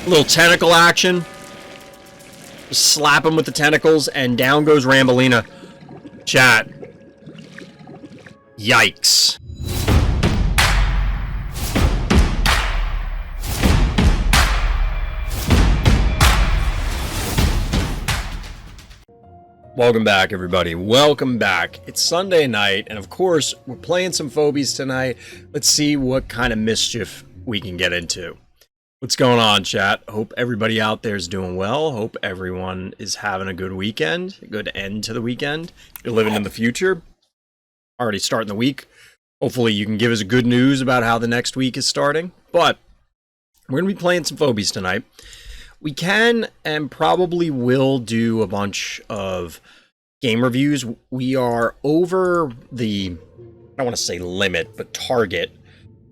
A little tentacle action. Just slap him with the tentacles, and down goes Rambolina. Chat. Yikes. Welcome back, everybody. Welcome back. It's Sunday night, and of course, we're playing some Phobies tonight. Let's see what kind of mischief we can get into. What's going on, chat? Hope everybody out there is doing well. Hope everyone is having a good weekend, a good end to the weekend. You're living in the future. Already starting the week. Hopefully, you can give us good news about how the next week is starting. But we're going to be playing some Phobies tonight. We can and probably will do a bunch of game reviews. We are over the, I don't want to say limit, but target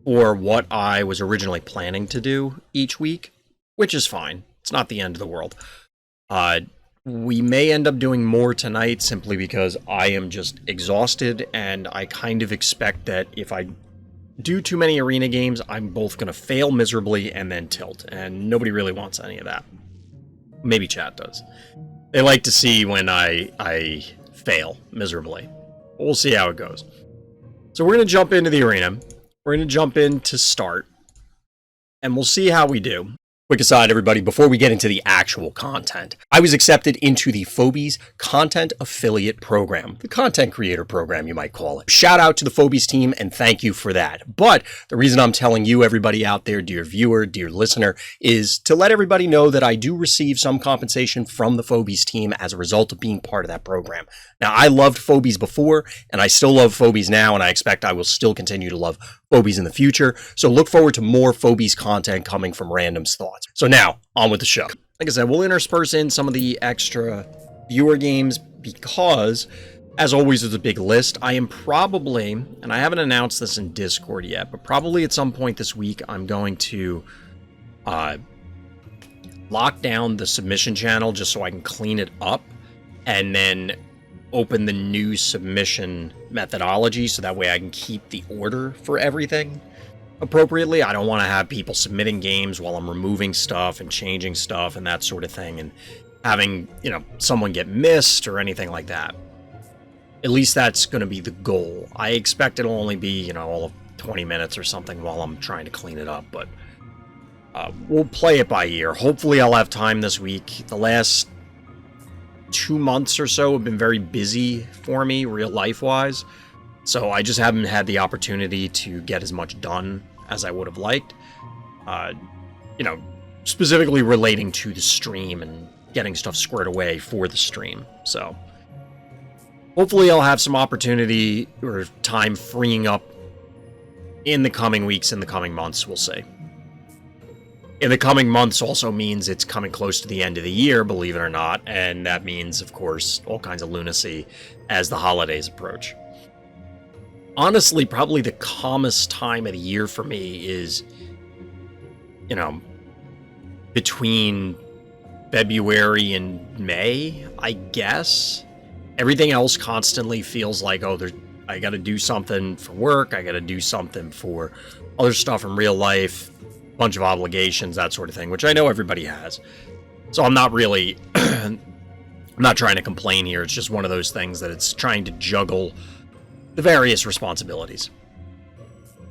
for what I was originally planning to do each week, which is fine. It's not the end of the world. We may end up doing more tonight simply because I am just exhausted, and I kind of expect that if I do too many arena games, I'm both going to fail miserably and then tilt, and nobody really wants any of that. Maybe chat does. They like to see when I fail miserably. We'll see how it goes. So we're going to jump into the arena. We're going to jump in to start, and we'll see how we do. Quick aside, everybody, before we get into the actual content, I was accepted into the Phobies Content Affiliate Program, the content creator program, you might call it. Shout out to the Phobies team, and thank you for that. But the reason I'm telling you, everybody out there, dear viewer, dear listener, is to let everybody know that I do receive some compensation from the Phobies team as a result of being part of that program. Now, I loved Phobies before, and I still love Phobies now, and I expect I will still continue to love Phobies in the future. So look forward to more Phobies content coming from Random's Thoughts. So now, on with the show. Like I said, we'll intersperse in some of the extra viewer games because, as always, there's a big list. I am probably, and I haven't announced this in Discord yet, but probably at some point this week, I'm going to lock down the submission channel just so I can clean it up and then open the new submission methodology so that way I can keep the order for everything appropriately. I don't want to have people submitting games while I'm removing stuff and changing stuff and that sort of thing and having, someone get missed or anything like that. At least that's going to be the goal. I expect it'll only be, all of 20 minutes or something while I'm trying to clean it up, but we'll play it by ear. Hopefully I'll have time this week. The last 2 months or so have been very busy for me, real life-wise. So I just haven't had the opportunity to get as much done as I would have liked. Specifically relating to the stream and getting stuff squared away for the stream. So hopefully I'll have some opportunity or time freeing up in the coming weeks, in the coming months, we'll see. In the coming months also means it's coming close to the end of the year, believe it or not, and that means, of course, all kinds of lunacy as the holidays approach. Honestly, probably the calmest time of the year for me is, between February and May, I guess. Everything else constantly feels like, I gotta do something for work, I gotta do something for other stuff in real life, bunch of obligations, that sort of thing, which I know everybody has. So I'm not really, I'm not trying to complain here. It's just one of those things that it's trying to juggle the various responsibilities.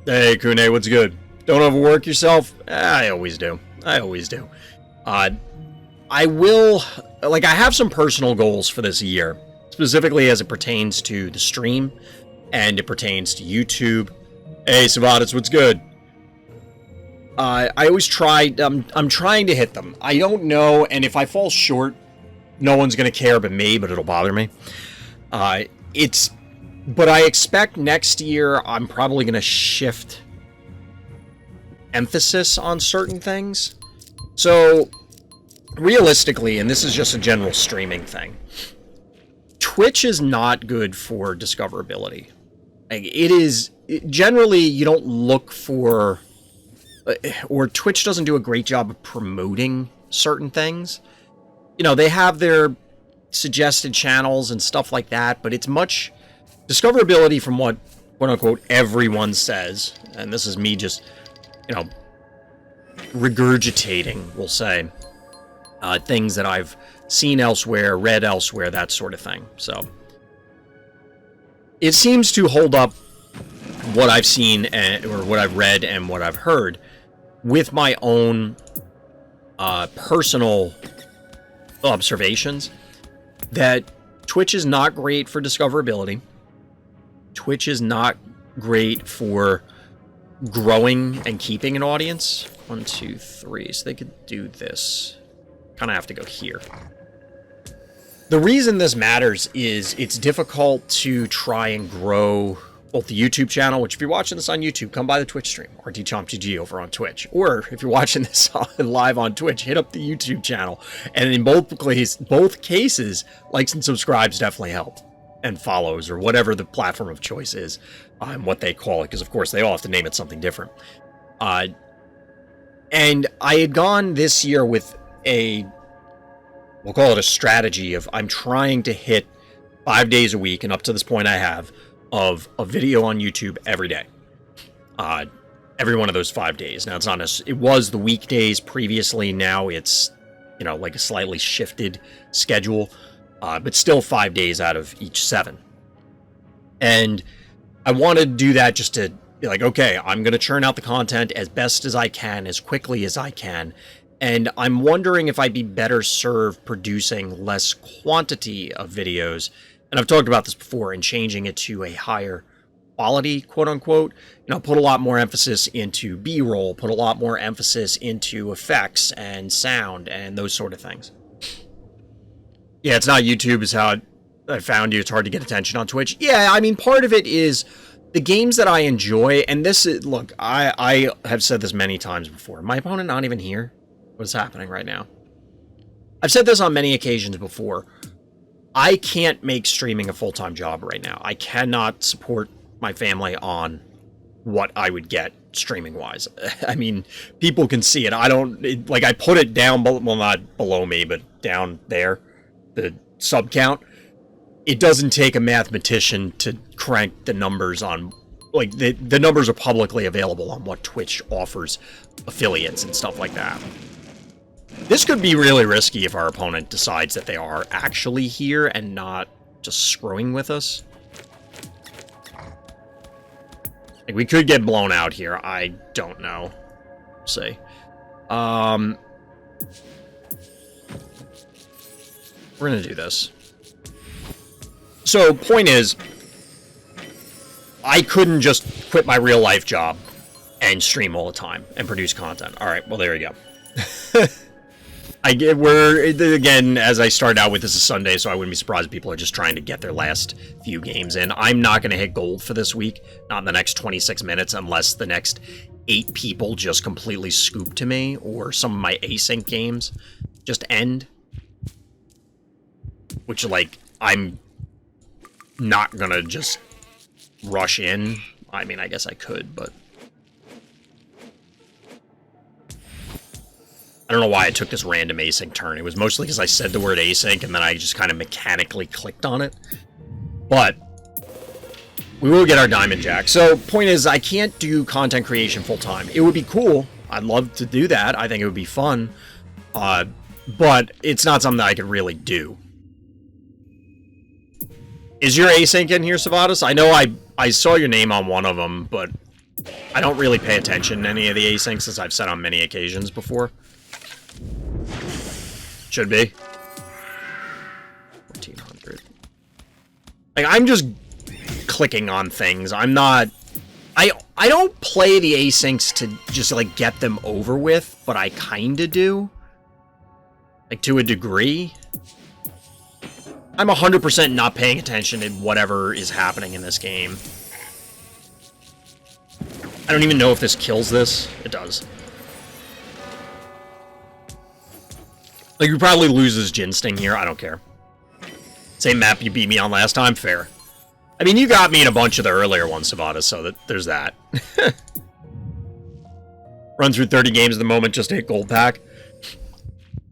Hey, Kune, what's good? Don't overwork yourself? I always do. I will, I have some personal goals for this year, specifically as it pertains to the stream, and it pertains to YouTube. Hey, Savadas, what's good? I always try, I'm trying to hit them. I don't know, and if I fall short, no one's going to care but me, but it'll bother me. But I expect next year I'm probably going to shift emphasis on certain things. So, realistically, and this is just a general streaming thing, Twitch is not good for discoverability. Generally, you don't look for, or Twitch doesn't do a great job of promoting certain things. They have their suggested channels and stuff like that, but it's much discoverability from what, quote unquote, everyone says, and this is me just, regurgitating, we'll say, things that I've seen elsewhere, read elsewhere, that sort of thing. So it seems to hold up what I've seen or what I've read and what I've heard with my own personal observations, that Twitch is not great for discoverability. Twitch is not great for growing and keeping an audience. 1, 2, 3. So they could do this. Kind of have to go here. The reason this matters is it's difficult to try and grow both the YouTube channel, which if you're watching this on YouTube, come by the Twitch stream, RTChompGG over on Twitch. Or if you're watching this live on Twitch, hit up the YouTube channel. And in both cases, likes and subscribes definitely help. And follows, or whatever the platform of choice is, and what they call it, because of course they all have to name it something different. And I had gone this year with we'll call it a strategy of I'm trying to hit 5 days a week, and up to this point I have, of a video on YouTube every day. Every one of those 5 days. Now, it was the weekdays previously. Now it's, like a slightly shifted schedule, but still 5 days out of each 7. And I wanted to do that just to be like, okay, I'm going to churn out the content as best as I can, as quickly as I can. And I'm wondering if I'd be better served producing less quantity of videos. And I've talked about this before, and changing it to a higher quality, quote unquote. Put a lot more emphasis into B-roll, put a lot more emphasis into effects and sound and those sort of things. Yeah, it's not YouTube is how I found you. It's hard to get attention on Twitch. Yeah, I mean, part of it is the games that I enjoy. And this is, look, I have said this many times before. My opponent not even here. What is happening right now? I've said this on many occasions before. I can't make streaming a full-time job right now. I cannot support my family on what I would get streaming-wise. I mean, people can see it. I put it down, well, not below me, but down there, the sub count. It doesn't take a mathematician to crank the numbers on, the numbers are publicly available on what Twitch offers affiliates and stuff like that. This could be really risky if our opponent decides that they are actually here and not just screwing with us. We could get blown out here. I don't know. We'll see. We're gonna do this. So, point is, I couldn't just quit my real life job and stream all the time and produce content. All right, well, there you go. Again, as I started out with, this is Sunday, so I wouldn't be surprised if people are just trying to get their last few games in. I'm not going to hit gold for this week, not in the next 26 minutes, unless the next 8 people just completely scoop to me, or some of my async games just end. Which, I'm not going to just rush in. I mean, I guess I could, but I don't know why I took this random async turn. It was mostly because I said the word async, and then I just kind of mechanically clicked on it. But we will get our Diamond Jack. So, point is, I can't do content creation full-time. It would be cool. I'd love to do that. I think it would be fun. But it's not something that I could really do. Is your async in here, Savadas? I know I saw your name on one of them, but I don't really pay attention to any of the asyncs, as I've said on many occasions before. Should be. 1400. I'm just clicking on things. I'm not... I don't play the asyncs to just, get them over with, but I kinda do. To a degree. I'm 100% not paying attention to whatever is happening in this game. I don't even know if this kills this. It does. You probably loses Ginsting here. I don't care. Same map you beat me on last time. Fair. I mean, you got me in a bunch of the earlier ones, Savata, so there's that. Run through 30 games at the moment just to hit gold pack.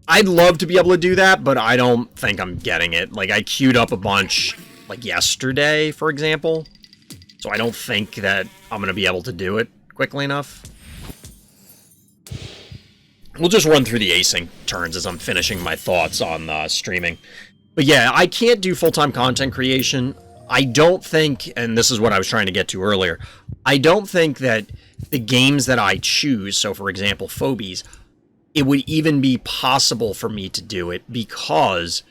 I'd love to be able to do that, but I don't think I'm getting it. I queued up a bunch, yesterday, for example. So I don't think that I'm going to be able to do it quickly enough. we'll just run through the async turns as I'm finishing my thoughts on streaming. But yeah, I can't do full-time content creation. I don't think, and this is what I was trying to get to earlier, I don't think that the games that I choose, so for example, Phobies, it would even be possible for me to do it because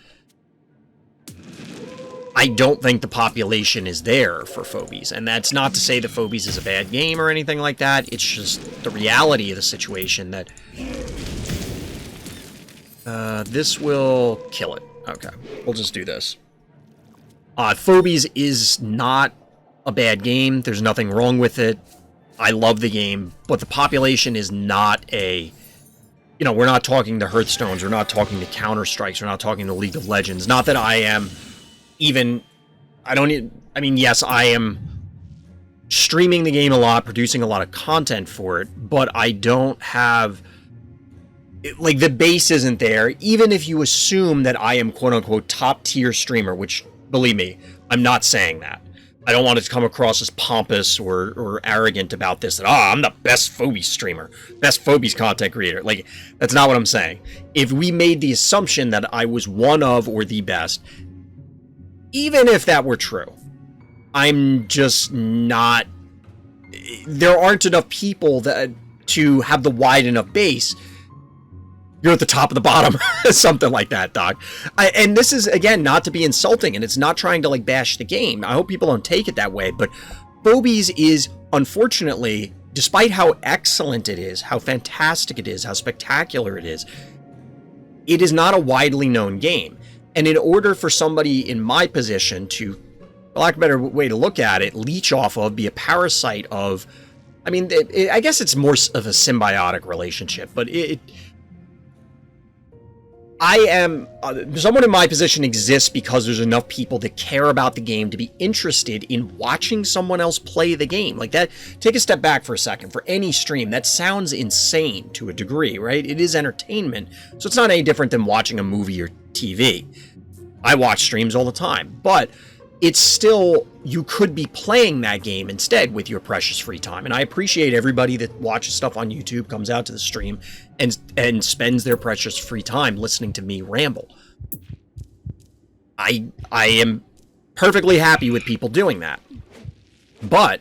I don't think the population is there for Phobies. And that's not to say that Phobies is a bad game or anything like that. It's just the reality of the situation that this will kill it. Okay, we'll just do this. Phobies is not a bad game. There's nothing wrong with it. I love the game, but the population is not a... You know, we're not talking to Hearthstones, we're not talking to Counter-Strikes, we're not talking to League of Legends. Not that I am even... I mean, yes, I am streaming the game a lot, producing a lot of content for it, but I don't have... Like, the base isn't there, even if you assume that I am quote-unquote top-tier streamer, which, believe me, I'm not saying that. I don't want it to come across as pompous or arrogant about this, that, I'm the best Phobies streamer, best Phobies content creator. Like, that's not what I'm saying. If we made the assumption that I was one of or the best, even if that were true, I'm just not... There aren't enough people that to have the wide enough base. You're at the top of the bottom, something like that, Doc. And this is, again, not to be insulting, and it's not trying to, like, bash the game. I hope people don't take it that way, but Phobies is, unfortunately, despite how excellent it is, how fantastic it is, how spectacular it is not a widely known game. And in order for somebody in my position to, for lack of a better way to look at it, leech off of, be a parasite of, I mean, I guess it's more of a symbiotic relationship, but I am, someone in my position exists because there's enough people that care about the game to be interested in watching someone else play the game. Like that, take a step back for a second. For any stream, that sounds insane to a degree, right? It is entertainment, so it's not any different than watching a movie or TV. I watch streams all the time, but it's still, you could be playing that game instead with your precious free time. And I appreciate everybody that watches stuff on YouTube, comes out to the stream, and spends their precious free time listening to me ramble. I am perfectly happy with people doing that. But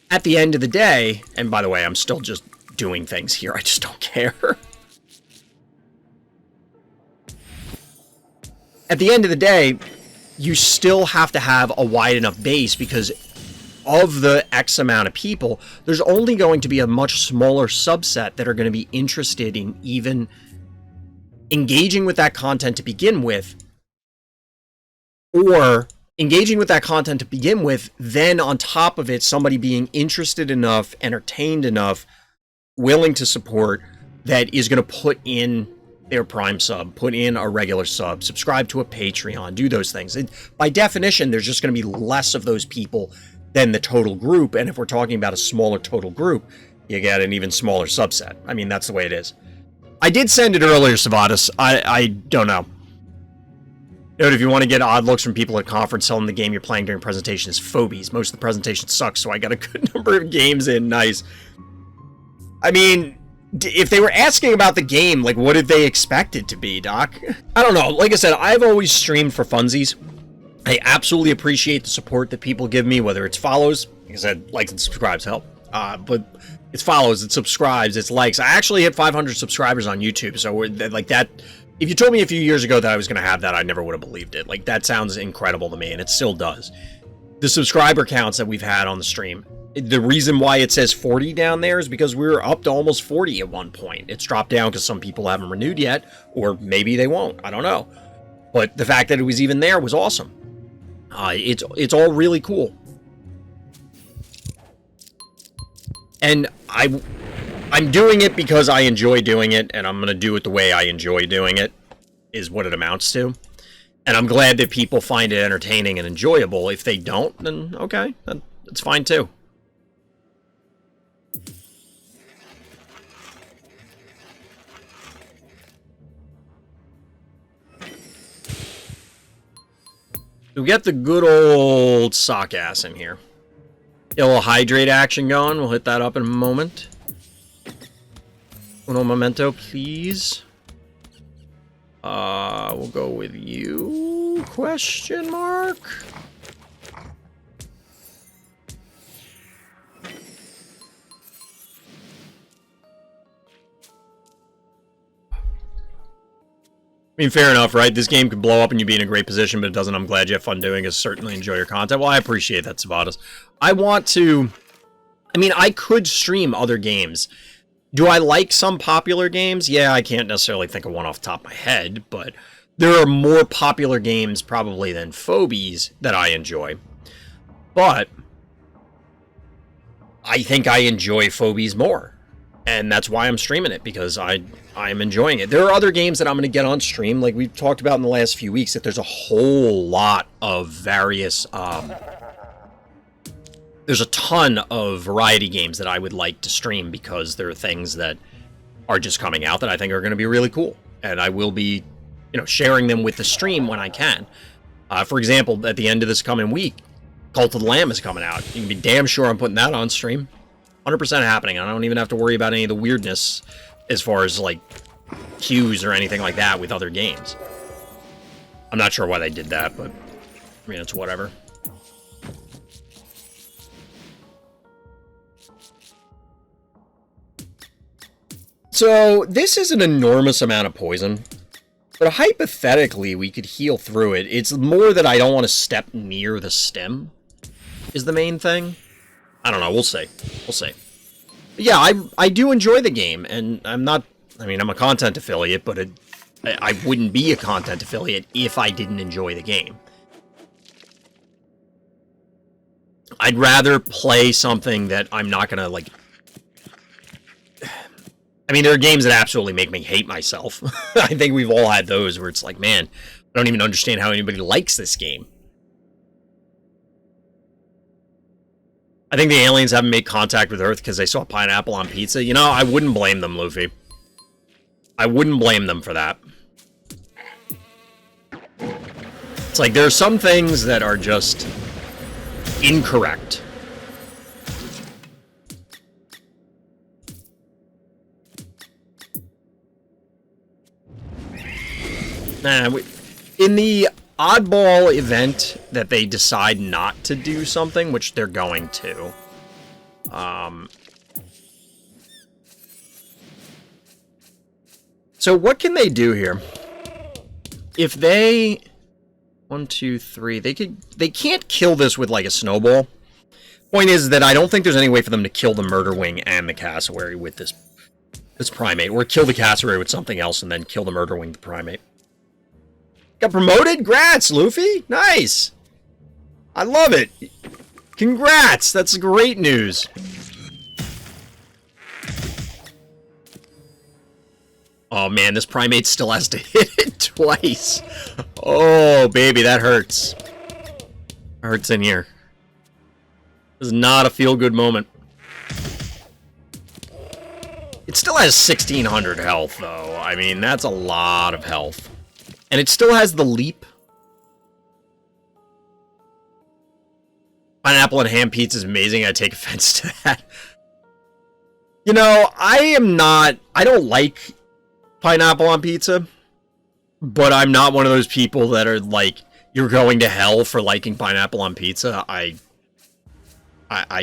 at the end of the day, and by the way, I'm still just doing things here, I just don't care. At the end of the day, you still have to have a wide enough base because of the X amount of people, there's only going to be a much smaller subset that are going to be interested in even engaging with that content to begin with, or engaging with that content to begin with, then on top of it, somebody being interested enough, entertained enough, willing to support, that is going to put in their Prime sub, put in a regular sub, subscribe to a Patreon, do those things. And by definition, there's just going to be less of those people than the total group. And if we're talking about a smaller total group, you get an even smaller subset. I mean, that's the way it is. I did send it earlier, Savatus. I don't know. Note, if you want to get odd looks from people at conference, tell them the game you're playing during presentation is Phobies. Most of the presentation sucks, so I got a good number of games in. Nice. I mean, if they were asking about the game, like, what did they expect it to be, Doc? I don't know. Like I said, I've always streamed for funsies. I absolutely appreciate the support that people give me, whether it's follows, like I said, likes and subscribes help, but it's follows, it's subscribes, it's likes. I actually hit 500 subscribers on YouTube, so we're, like that, if you told me a few years ago that I was going to have that, I never would have believed it. Like, that sounds incredible to me, and it still does. The subscriber counts that we've had on the stream, the reason why it says 40 down there is because we were up to almost 40 at one point. It's dropped down because some people haven't renewed yet, or maybe they won't, I don't know. But the fact that it was even there was awesome. It's all really cool. And I'm doing it because I enjoy doing it, and I'm going to do it the way I enjoy doing it, is what it amounts to. And I'm glad that people find it entertaining and enjoyable. If they don't, then okay, that's fine too. We get the good old sock ass in here. Get a little hydrate action going. We'll hit that up in a moment. Uno momento, please. We'll go with you, question mark? I mean, fair enough, right? This game could blow up and you'd be in a great position, but it doesn't. I'm glad you have fun doing it. Certainly enjoy your content. Well, I appreciate that, Savadas. I want to... I mean, I could stream other games. Do I like some popular games? Yeah, I can't necessarily think of one off the top of my head, but there are more popular games probably than Phobies that I enjoy. But I think I enjoy Phobies more. And that's why I'm streaming it, because I'm enjoying it. There are other games that I'm going to get on stream, like we've talked about in the last few weeks, that there's a whole lot of various... there's a ton of variety games that I would like to stream, because there are things that are just coming out that I think are going to be really cool. And I will be, you know, sharing them with the stream when I can. For example, at the end of this coming week, Cult of the Lamb is coming out. You can be damn sure I'm putting that on stream. 100% happening. I don't even have to worry about any of the weirdness as far as, like, queues or anything like that with other games. I'm not sure why they did that, but, I mean, it's whatever. So, this is an enormous amount of poison, but hypothetically, we could heal through it. It's more that I don't want to step near the stem, is the main thing. I don't know, we'll see. We'll see. But yeah, I do enjoy the game, and I'm not... I mean, I'm a content affiliate, but I wouldn't be a content affiliate if I didn't enjoy the game. I'd rather play something that I'm not gonna, like... I mean, there are games that absolutely make me hate myself. I think we've all had those where it's like, man, I don't even understand how anybody likes this game. I think the aliens haven't made contact with Earth because they saw pineapple on pizza. You know, I wouldn't blame them, Luffy. I wouldn't blame them for that. It's like, there are some things that are just incorrect. In the oddball event that they decide not to do something, which they're going to, so what can they do here? If they... 1, 2, 3... They can't kill this with, like, a snowball. Point is that I don't think there's any way for them to kill the murder wing and the cassowary with this primate, or kill the cassowary with something else and then kill the murder wing, the primate. Got promoted? Grats, Luffy! Nice! I love it! Congrats! That's great news. Oh man, this primate still has to hit it twice. Oh, baby, that hurts. Hurts in here. This is not a feel-good moment. It still has 1,600 health, though. I mean, that's a lot of health. And it still has the leap. Pineapple and ham pizza is amazing. I take offense to that. You know, I don't like pineapple on pizza, but I'm not one of those people that are like, you're going to hell for liking pineapple on pizza. I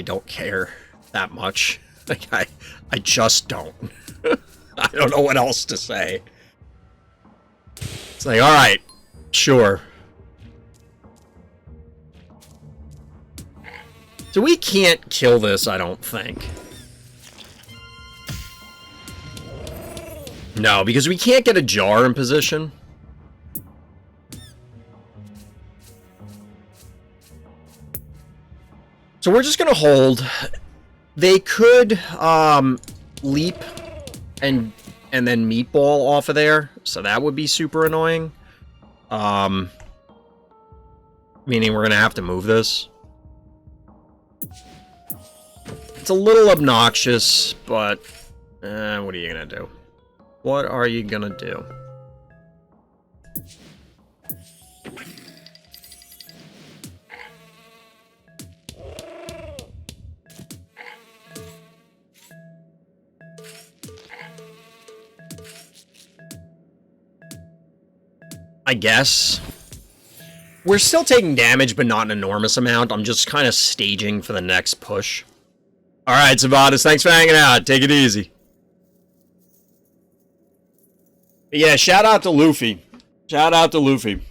don't care that much. Like, I just don't. I don't know what else to say. It's like, alright, sure. So we can't kill this, I don't think. No, because we can't get a jar in position. So we're just gonna hold. They could leap and then meatball off of there, so that would be super annoying. Meaning we're gonna have to move this. It's a little obnoxious, but what are you gonna do? What are you gonna do? I guess. We're still taking damage, but not an enormous amount. I'm just kind of staging for the next push. Alright, Savadas, thanks for hanging out. Take it easy. But yeah, shout out to Luffy. Shout out to Luffy.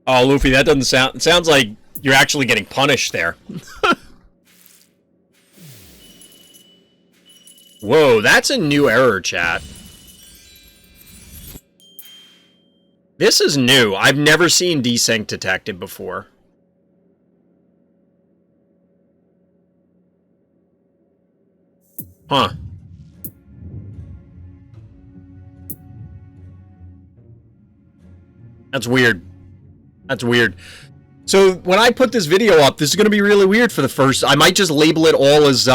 Oh, Luffy, that doesn't sound... It sounds like you're actually getting punished there. Whoa, that's a new error, chat. This is new. I've never seen desync detected before. Huh. That's weird. That's weird. So, when I put this video up, this is going to be really weird for the first... I might just label it all as,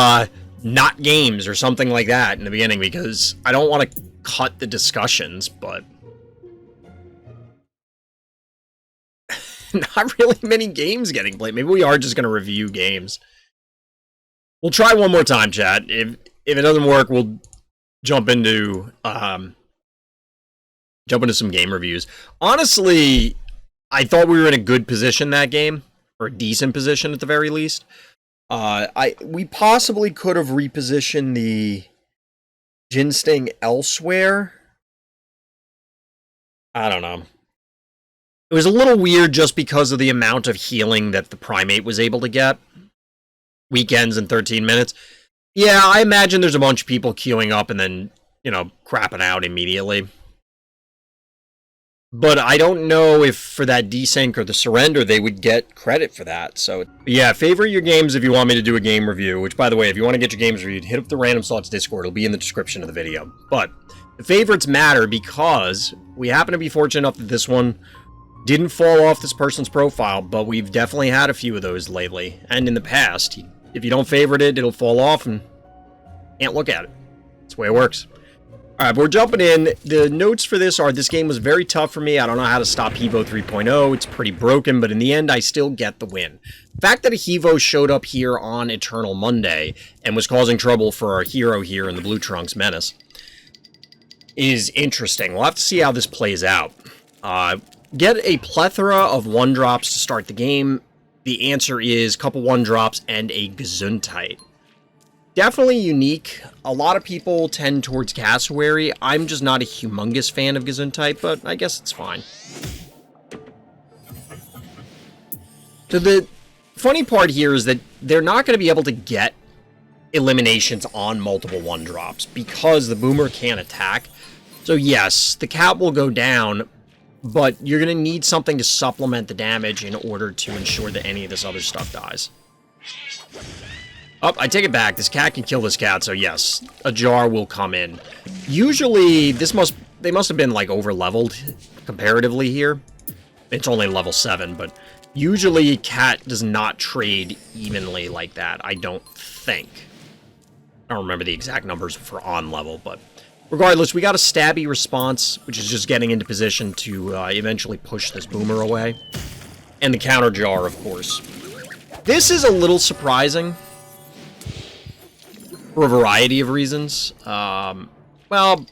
not games or something like that in the beginning, because I don't want to cut the discussions, but... Not really many games getting played. Maybe we are just going to review games. We'll try one more time, chat. If it doesn't work, we'll jump into some game reviews. Honestly, I thought we were in a good position that game, or a decent position at the very least. We possibly could have repositioned the Ginsting elsewhere. I don't know. It was a little weird just because of the amount of healing that the Primate was able to get. Weekends in 13 minutes. Yeah, I imagine there's a bunch of people queuing up and then, you know, crapping out immediately. But I don't know if for that desync or the surrender they would get credit for that. So, yeah, favorite your games if you want me to do a game review. Which, by the way, if you want to get your games reviewed, hit up the Random Slots Discord. It'll be in the description of the video. But the favorites matter because we happen to be fortunate enough that this one didn't fall off this person's profile, but we've definitely had a few of those lately. And in the past, if you don't favorite it, it'll fall off and can't look at it. That's the way it works. Alright, we're jumping in. The notes for this are, this game was very tough for me. I don't know how to stop Hevo 3.0. It's pretty broken, but in the end, I still get the win. The fact that a Hevo showed up here on Eternal Monday and was causing trouble for our hero here in the Blue Trunks Menace is interesting. We'll have to see how this plays out. Get a plethora of 1-drops to start the game. The answer is a couple 1-drops and a Gesundheit. Definitely unique. A lot of people tend towards Cassowary. I'm just not a humongous fan of Gesundheit, but I guess it's fine. So the funny part here is that they're not going to be able to get eliminations on multiple 1-drops because the Boomer can't attack. So yes, the cat will go down, but you're going to need something to supplement the damage in order to ensure that any of this other stuff dies. Oh, I take it back. This cat can kill this cat, so yes, a jar will come in. Usually, they must have been, like, over-leveled comparatively here. It's only level 7, but usually cat does not trade evenly like that, I don't think. I don't remember the exact numbers for on level, but regardless, we got a stabby response, which is just getting into position to eventually push this Boomer away. And the counter jar, of course. This is a little surprising for a variety of reasons. Well,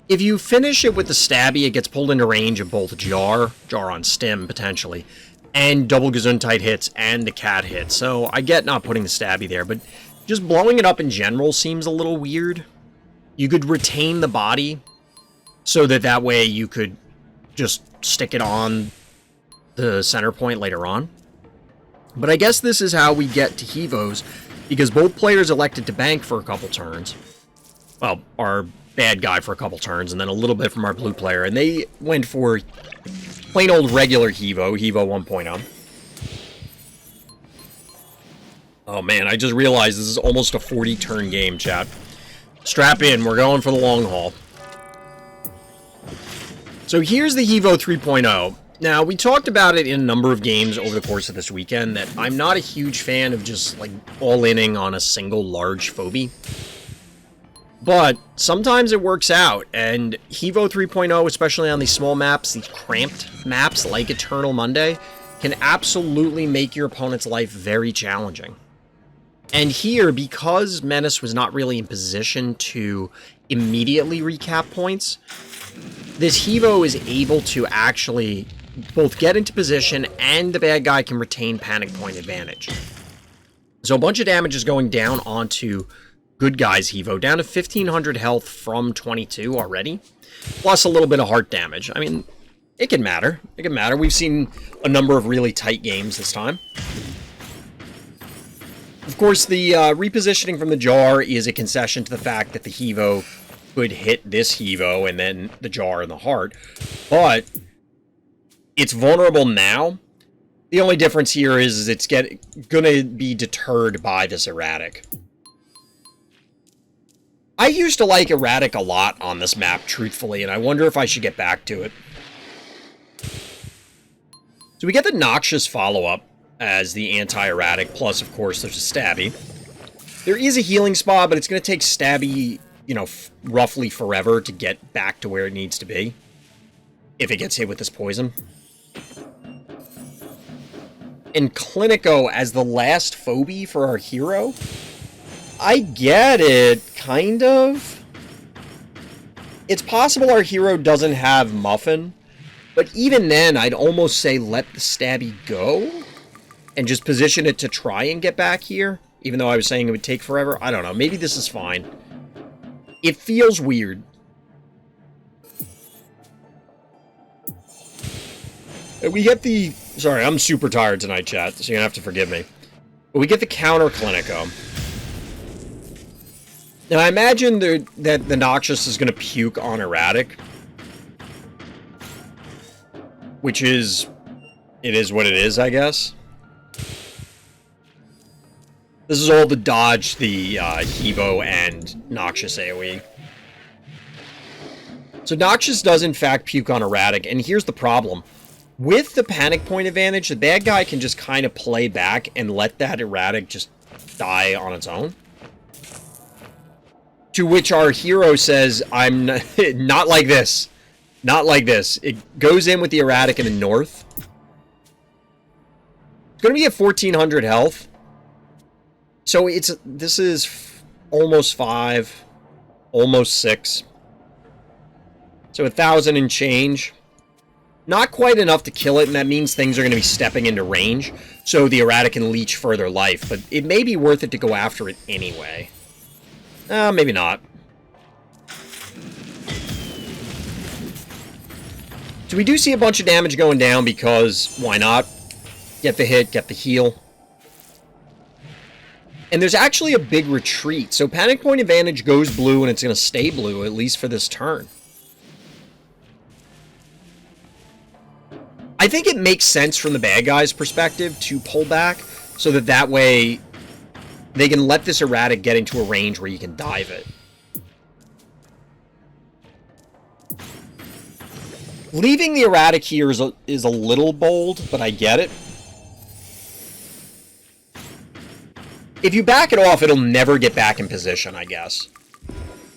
if you finish it with the stabby, it gets pulled into range of both jar on stim, potentially, and double Gesundheit hits and the cat hit. So I get not putting the stabby there, but just blowing it up in general seems a little weird. You could retain the body so that way you could just stick it on the center point later on. But I guess this is how we get to Hevos, because both players elected to bank for a couple turns. Well, our bad guy for a couple turns, and then a little bit from our blue player, and they went for plain old regular Hevo 1.0. Oh man, I just realized this is almost a 40-turn game, chat. Strap in, we're going for the long haul. So here's the Hevo 3.0. Now, we talked about it in a number of games over the course of this weekend, that I'm not a huge fan of just, like, all-inning on a single large phobie. But sometimes it works out, and Hevo 3.0, especially on these small maps, these cramped maps like Eternal Monday, can absolutely make your opponent's life very challenging. And here, because Menace was not really in position to immediately recap points, this Hevo is able to actually both get into position and the bad guy can retain panic point advantage. So a bunch of damage is going down onto good guy's Hevo, down to 1500 health from 22 already, plus a little bit of heart damage. I mean, it can matter. It can matter. We've seen a number of really tight games this time. Of course, the repositioning from the jar is a concession to the fact that the Hevo could hit this Hevo and then the jar and the heart, but it's vulnerable now. The only difference here is it's gonna be deterred by this erratic. I used to like erratic a lot on this map, truthfully, and I wonder if I should get back to it. So we get the Noxious follow-up as the anti-erratic, plus, of course, there's a Stabby. There is a healing spa, but it's going to take Stabby, you know, roughly forever to get back to where it needs to be, if it gets hit with this poison. And Clinico as the last phobie for our hero? I get it, kind of. It's possible our hero doesn't have Muffin, but even then, I'd almost say let the Stabby go and just position it to try and get back here, even though I was saying it would take forever. I don't know. Maybe this is fine. It feels weird. And we get the... Sorry, I'm super tired tonight, chat, so you're gonna have to forgive me. But we get the counter Clinico. Now, I imagine that the Noxious is going to puke on Erratic. Which is... It is what it is, I guess. This is all to dodge the Hevo and Noxious AoE. So Noxious does, in fact, puke on Erratic, and here's the problem. With the panic point advantage, the bad guy can just kind of play back and let that Erratic just die on its own. To which our hero says, I'm not like this. Not like this. It goes in with the Erratic in the north. It's going to be at 1400 health. So this is almost 5, almost 6. So 1,000 and change. Not quite enough to kill it, and that means things are going to be stepping into range, so the Erratic can leech further life, but it may be worth it to go after it anyway. Maybe not. So we do see a bunch of damage going down because, why not? Get the hit, get the heal. And there's actually a big retreat, so Panic Point Advantage goes blue, and it's going to stay blue, at least for this turn. I think it makes sense from the bad guy's perspective to pull back, so that way they can let this Erratic get into a range where you can dive it. Leaving the Erratic here is a little bold, but I get it. If you back it off, it'll never get back in position, I guess,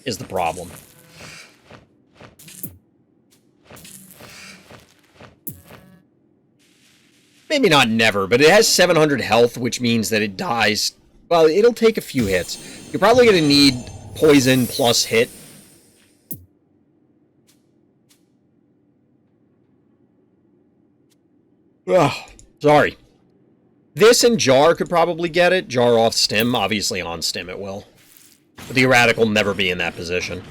is the problem. Maybe not never, but it has 700 health, which means that it dies. Well, it'll take a few hits. You're probably going to need poison plus hit. Ugh, sorry. This and Jar could probably get it. Jar off stim. Obviously on stim it will. But the Erratic will never be in that position.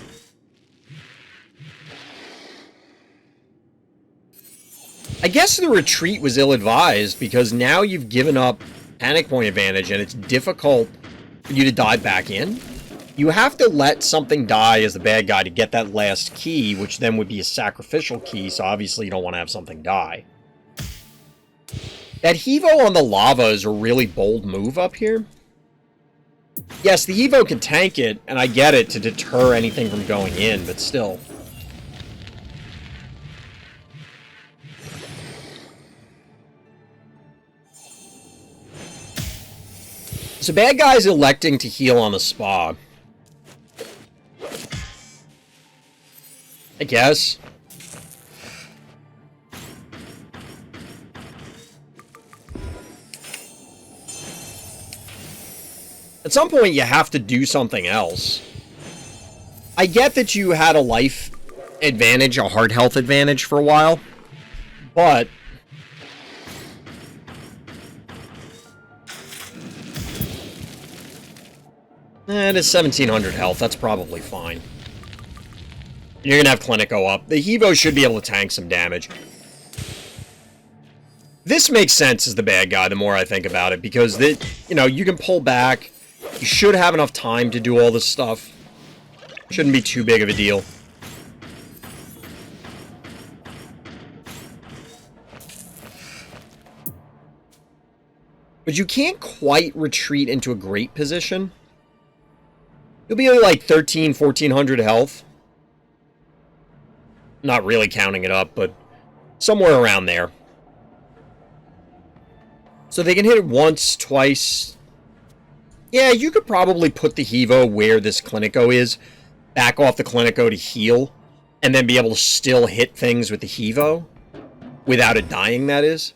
I guess the retreat was ill-advised, because now you've given up Panic Point Advantage, and it's difficult for you to dive back in. You have to let something die as the bad guy to get that last key, which then would be a sacrificial key, so obviously you don't want to have something die. That Hevo on the lava is a really bold move up here. Yes, the Hevo can tank it, and I get it, to deter anything from going in, but still. So bad guy's electing to heal on the spa. I guess. At some point, you have to do something else. I get that you had a life advantage, a heart health advantage for a while, but it is 1700 health. That's probably fine. You're gonna have Clinico up. The Hevo should be able to tank some damage. This makes sense as the bad guy the more I think about it, because you can pull back. You should have enough time to do all this stuff. Shouldn't be too big of a deal. But you can't quite retreat into a great position. You'll be like 1400 health. Not really counting it up, but somewhere around there. So they can hit it once, twice. Yeah, you could probably put the Hevo where this Clinico is. Back off the Clinico to heal. And then be able to still hit things with the Hevo. Without it dying, that is.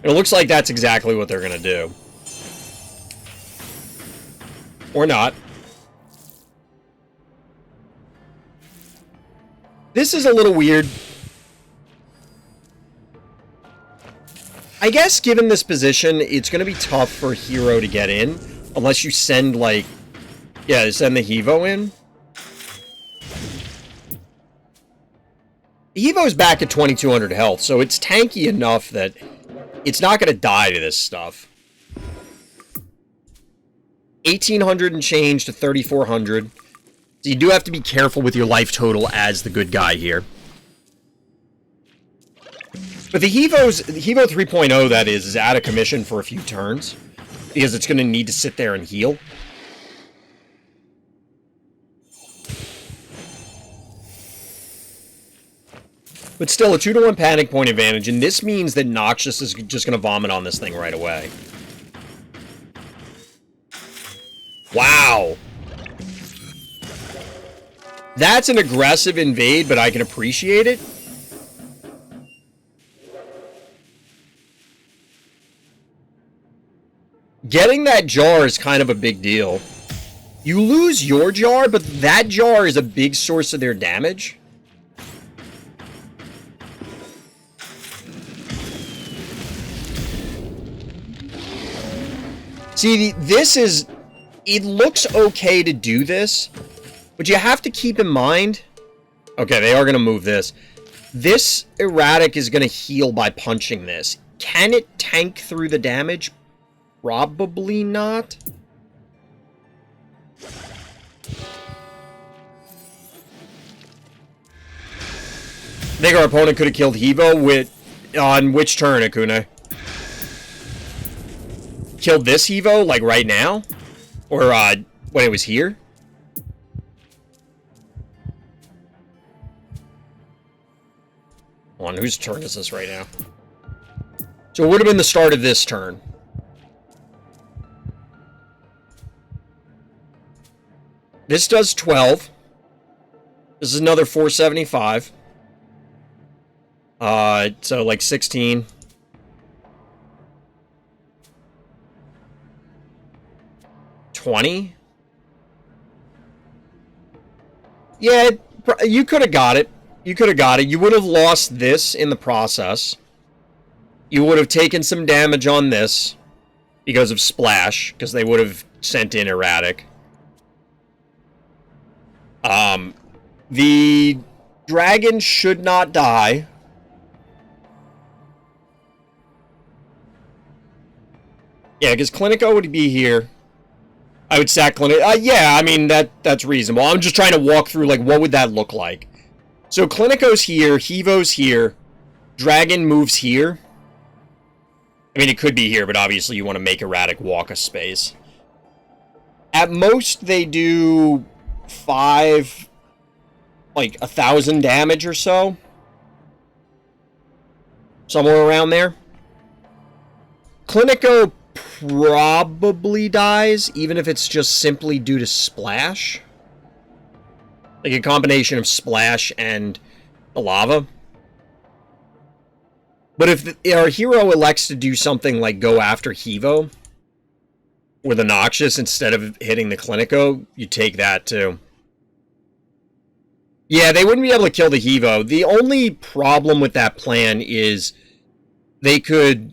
It looks like that's exactly what they're going to do. Or not. This is a little weird. I guess given this position, it's going to be tough for a hero to get in. Unless you send, like... Yeah, send the Hevo in. The Hevo's back at 2200 health, so it's tanky enough that it's not going to die to this stuff. 1800 and change to 3400. So you do have to be careful with your life total as the good guy here. But the Hevo 3.0, that is out of commission for a few turns. Because it's going to need to sit there and heal. But still, a 2-to-1 panic point advantage, and this means that Noxious is just going to vomit on this thing right away. Wow! That's an aggressive invade, but I can appreciate it. Getting that jar is kind of a big deal. You lose your jar, but that jar is a big source of their damage. See, this is... It looks okay to do this, but you have to keep in mind... Okay, they are going to move this. This Erratic is going to heal by punching this. Can it tank through the damage? Probably not. I think our opponent could have killed Hevo on which turn, Akune? Killed this Hevo, like, right now? Or, when it was here? Hold on, whose turn is this right now? So it would have been the start of this turn. This does 12. This is another 475. So, like, 16. 20? Yeah, you could have got it. You could have got it. You would have lost this in the process. You would have taken some damage on this because of Splash, because they would have sent in Erratic. The dragon should not die. Yeah, because Clinico would be here. I would sack Clinico. Yeah, I mean, that's reasonable. I'm just trying to walk through, like, what would that look like? So Clinico's here, Hevo's here, Dragon moves here. I mean, it could be here, but obviously you want to make Erratic walk a space. At most, they do 5, like, 1,000 damage or so. Somewhere around there. Clinico probably dies, even if it's just simply due to Splash. Like a combination of Splash and the lava. But if our hero elects to do something like go after Hevo with a Noxious instead of hitting the Clinico, you take that too. Yeah, they wouldn't be able to kill the Hevo. The only problem with that plan is they could,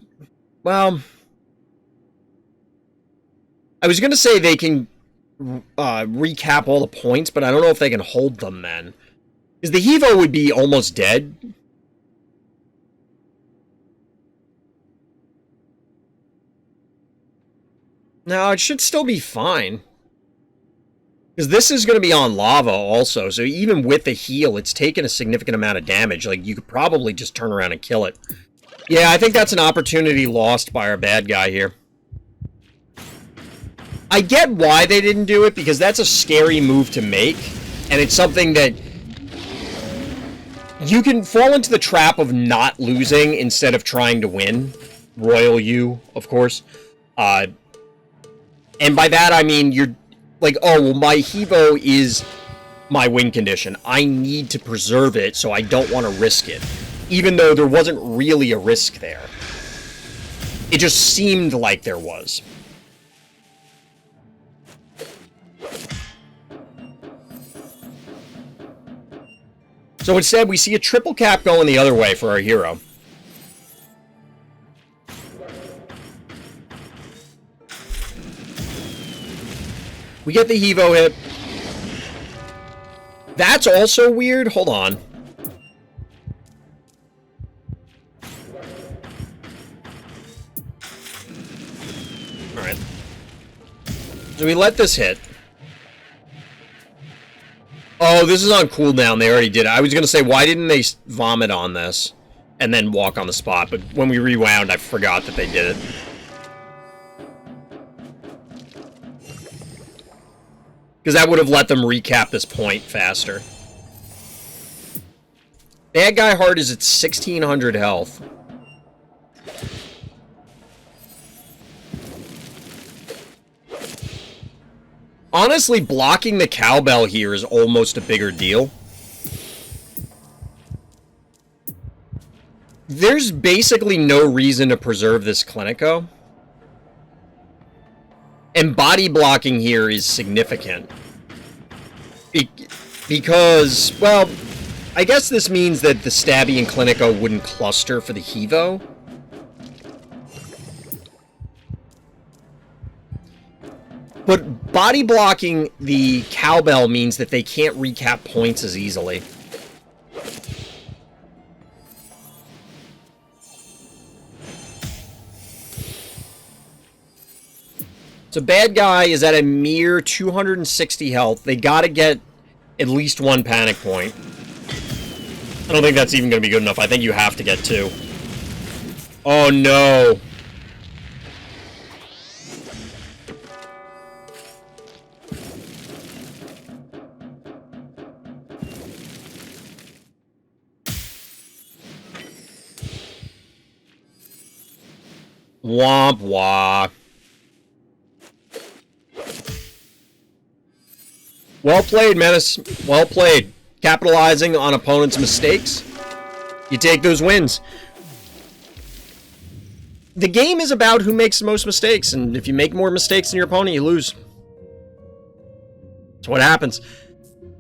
well, I was going to say they can recap all the points, but I don't know if they can hold them then. Because the Hevo would be almost dead. No, it should still be fine. Because this is going to be on lava also, so even with the heal, it's taken a significant amount of damage. Like, you could probably just turn around and kill it. Yeah, I think that's an opportunity lost by our bad guy here. I get why they didn't do it, because that's a scary move to make, and it's something that you can fall into the trap of not losing instead of trying to win. Royal you, of course. And by that, I mean, you're like, oh, well, my Hevo is my win condition. I need to preserve it, so I don't want to risk it. Even though there wasn't really a risk there. It just seemed like there was. So instead, we see a triple cap going the other way for our hero. We get the Hevo hit. That's also weird. Hold on. Alright. So we let this hit. Oh, this is on cooldown. They already did it. I was going to say, why didn't they vomit on this and then walk on the spot? But when we rewound, I forgot that they did it. Because that would have let them recap this point faster. Bad Guy Heart is at 1,600 health. Honestly, blocking the cowbell here is almost a bigger deal. There's basically no reason to preserve this Clinico. And body blocking here is significant. Because, well, I guess this means that the Stabby and Clinico wouldn't cluster for the Hevo. But body blocking the cowbell means that they can't recap points as easily. So Bad Guy is at a mere 260 health. They gotta get at least one panic point. I don't think that's even gonna be good enough. I think you have to get two. Oh no. Womp wah. Well played, Menace. Well played. Capitalizing on opponents' mistakes. You take those wins. The game is about who makes the most mistakes, and if you make more mistakes than your opponent, you lose. That's what happens.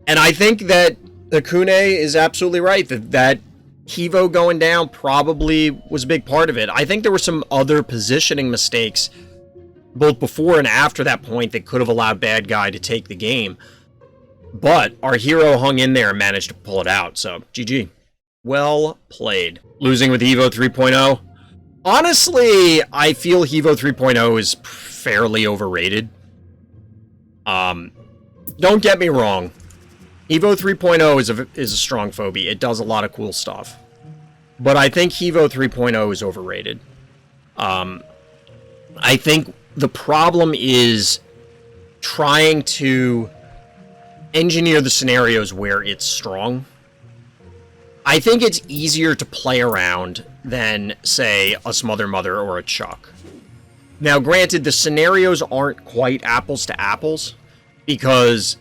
And I think that Akune is absolutely right. That Hevo going down probably was a big part of it. I think there were some other positioning mistakes, both before and after that point, that could have allowed Bad Guy to take the game. But our hero hung in there and managed to pull it out, so GG. Well played. Losing with Hevo 3.0. Honestly, I feel Hevo 3.0 is fairly overrated. Don't get me wrong. Evo 3.0 is a strong phobie. It does a lot of cool stuff. But I think Evo 3.0 is overrated. I think the problem is trying to engineer the scenarios where it's strong. I think it's easier to play around than, say, a Smother Mother or a Chuck. Now, granted, the scenarios aren't quite apples to apples, because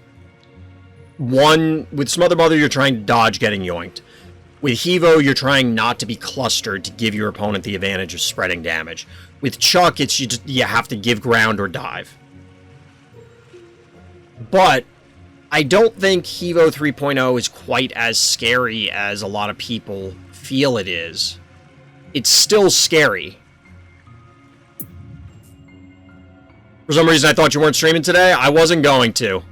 one, with Smother Mother, you're trying to dodge getting yoinked. With Hevo, you're trying not to be clustered to give your opponent the advantage of spreading damage. With Chuck, it's you have to give ground or dive. But I don't think Hevo 3.0 is quite as scary as a lot of people feel it is. It's still scary. For some reason, I thought you weren't streaming today. I wasn't going to.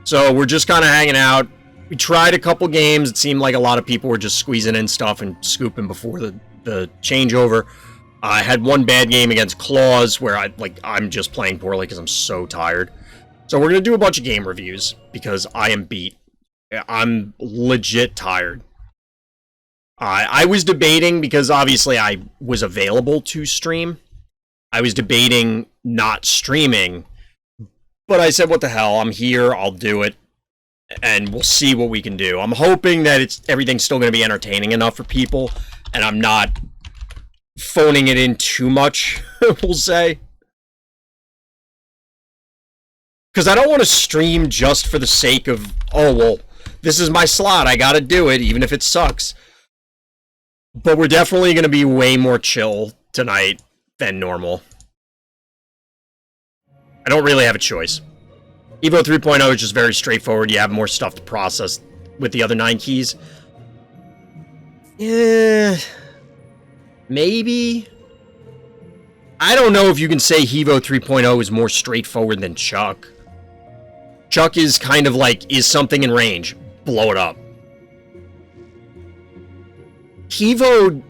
So we're just kind of hanging out. We tried a couple games. It seemed like a lot of people were just squeezing in stuff and scooping before the changeover. I had one bad game against Claws where I'm just playing poorly because I'm so tired. So we're going to do a bunch of game reviews because I am beat. I'm legit tired. I was debating because obviously I was available to stream. I was debating not streaming, but I said, what the hell, I'm here, I'll do it, and we'll see what we can do. I'm hoping that everything's still going to be entertaining enough for people, and I'm not phoning it in too much, we'll say. Because I don't want to stream just for the sake of, oh, well, this is my slot, I gotta do it, even if it sucks. But we're definitely going to be way more chill tonight than normal. I don't really have a choice. Evo 3.0 is just very straightforward. You have more stuff to process with the other 9 keys. Yeah, maybe. I don't know if you can say Evo 3.0 is more straightforward than Chuck. Chuck is kind of like, is something in range, blow it up. Evo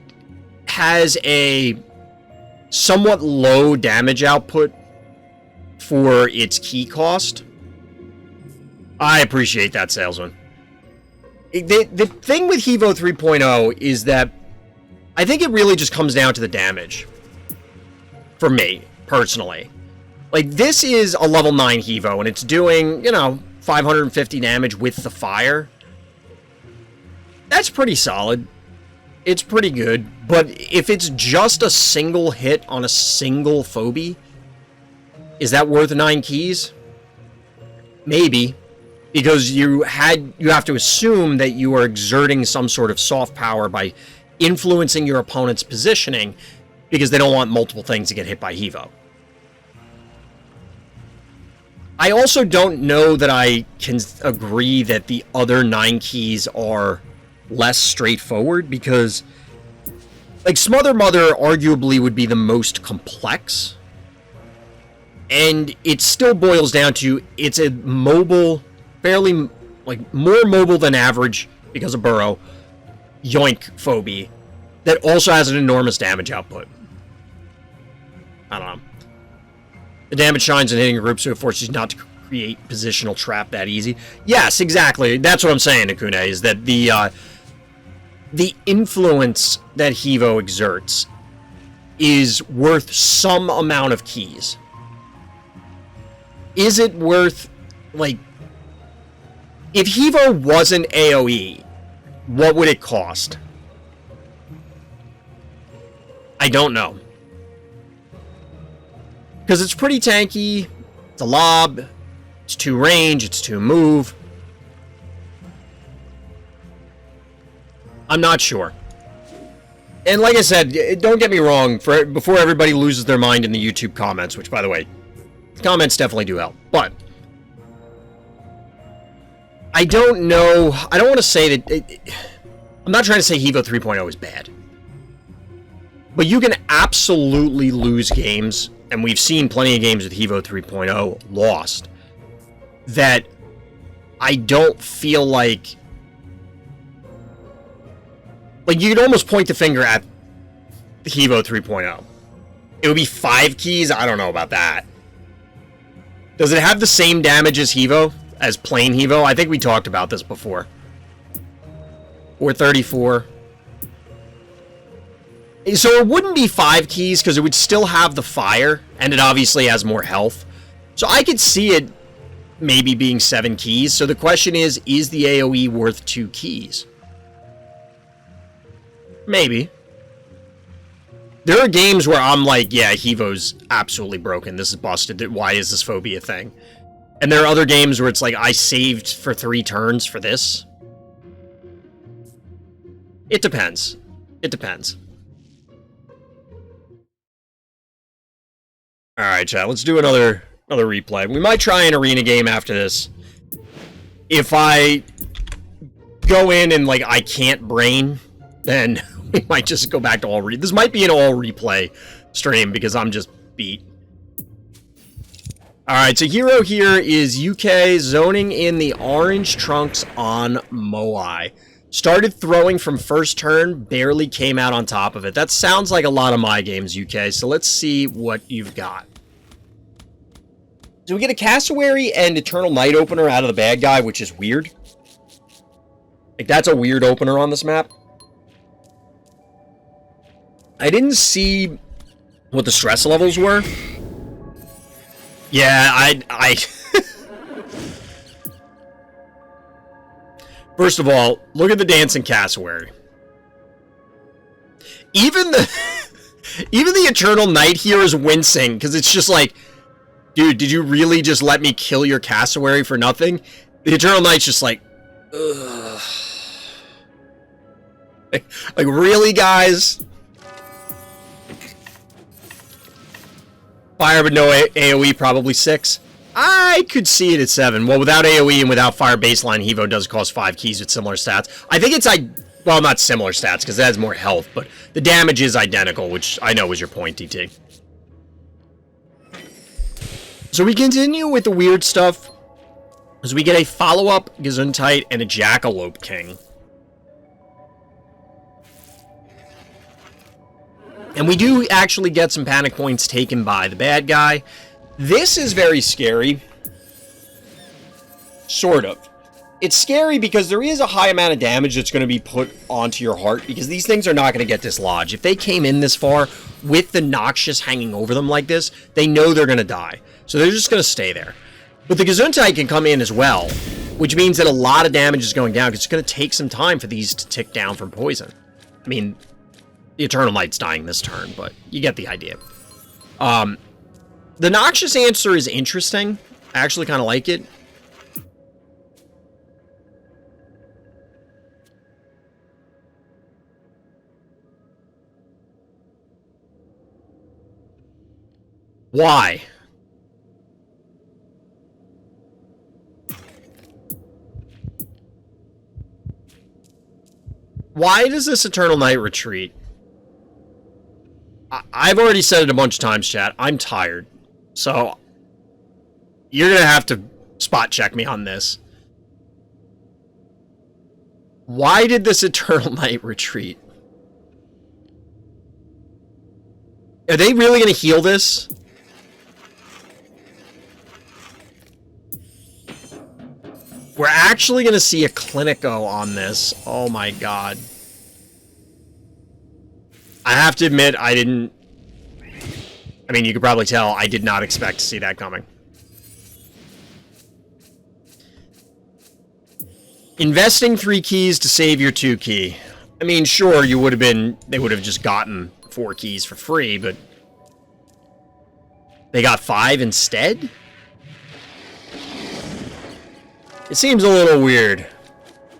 has a somewhat low damage output for its key cost. I appreciate that, salesman. The thing with Evo 3.0 is that I think it really just comes down to the damage. For me, personally. Like, this is a level 9 Evo, and it's doing, 550 damage with the fire. That's pretty solid. It's pretty good, but if it's just a single hit on a single phobie, is that worth 9 keys? Maybe, because you have to assume that you are exerting some sort of soft power by influencing your opponent's positioning, because they don't want multiple things to get hit by Evo. I also don't know that I can agree that the other 9 keys are less straightforward, because like Smother Mother arguably would be the most complex, and it still boils down to it's a mobile, fairly like more mobile than average because of Burrow yoink phobie that also has an enormous damage output. I don't know. The damage shines in hitting a group, so it forces you not to create positional trap that easy. Yes, exactly. That's what I'm saying, Akune, is that the influence that Evo exerts is worth some amount of keys. Is it worth, like, if Evo wasn't AoE, what would it cost? I don't know. Because it's pretty tanky, it's a lob, it's 2 range, it's 2 move. I'm not sure. And like I said, don't get me wrong, before everybody loses their mind in the YouTube comments, which, by the way, comments definitely do help, but I don't know, I don't want to say that, I'm not trying to say Evo 3.0 is bad, but you can absolutely lose games, and we've seen plenty of games with Evo 3.0 lost, that I don't feel like you could almost point the finger at Evo 3.0. It would be 5 keys? I don't know about that. Does it have the same damage as Evo? As plain Evo? I think we talked about this before. 434. So it wouldn't be 5 keys, because it would still have the fire, and it obviously has more health. So I could see it maybe being 7 keys. So the question is the AoE worth 2 keys? Maybe. There are games where I'm like, yeah, Evo's absolutely broken. This is busted. Why is this phobia a thing? And there are other games where it's like, I saved for 3 turns for this. It depends. It depends. Alright, chat, let's do another replay. We might try an arena game after this. If I go in and, like, I can't brain, then we might just go back to all this might be an all replay stream because I'm just beat. Alright, so hero here is YuKay zoning in the orange trunks on Moai. Started throwing from first turn, barely came out on top of it. That sounds like a lot of my games, YuKay, so let's see what you've got. So we get a Cassowary and Eternal Night opener out of the bad guy, which is weird. Like, that's a weird opener on this map. I didn't see what the stress levels were. Yeah, I First of all, look at the Dancing Cassowary. Even the Eternal Night here is wincing, because it's just like, dude, did you really just let me kill your Cassowary for nothing? The Eternal Night's just like, ugh. Like, really, guys? Fire but no AoE, probably 6. I could see it at 7. Well, without AoE and without fire baseline, Hevo does cost 5 keys with similar stats. I think it's, well, not similar stats, because it has more health, but the damage is identical, which I know was your point, DT. So we continue with the weird stuff, as we get a follow-up Gesundheit and a Jackalope King. And we do actually get some panic points taken by the bad guy. This is very scary. Sort of. It's scary because there is a high amount of damage that's going to be put onto your heart, because these things are not going to get dislodged. If they came in this far with the Noxious hanging over them like this, they know they're going to die. So they're just going to stay there. But the Gesundheit can come in as well, which means that a lot of damage is going down, because it's going to take some time for these to tick down from poison. I mean, the Eternal Night's dying this turn, but you get the idea. The Noxious answer is interesting. I actually kind of like it. Why? Why does this Eternal Night retreat? I've already said it a bunch of times, chat. I'm tired. So, you're going to have to spot check me on this. Why did this Eternal Night retreat? Are they really going to heal this? We're actually going to see a Clinico on this. Oh my god. I have to admit, I mean, you could probably tell, I did not expect to see that coming. Investing 3 keys to save your 2 key. I mean, sure, they would have just gotten 4 keys for free, but they got 5 instead? It seems a little weird.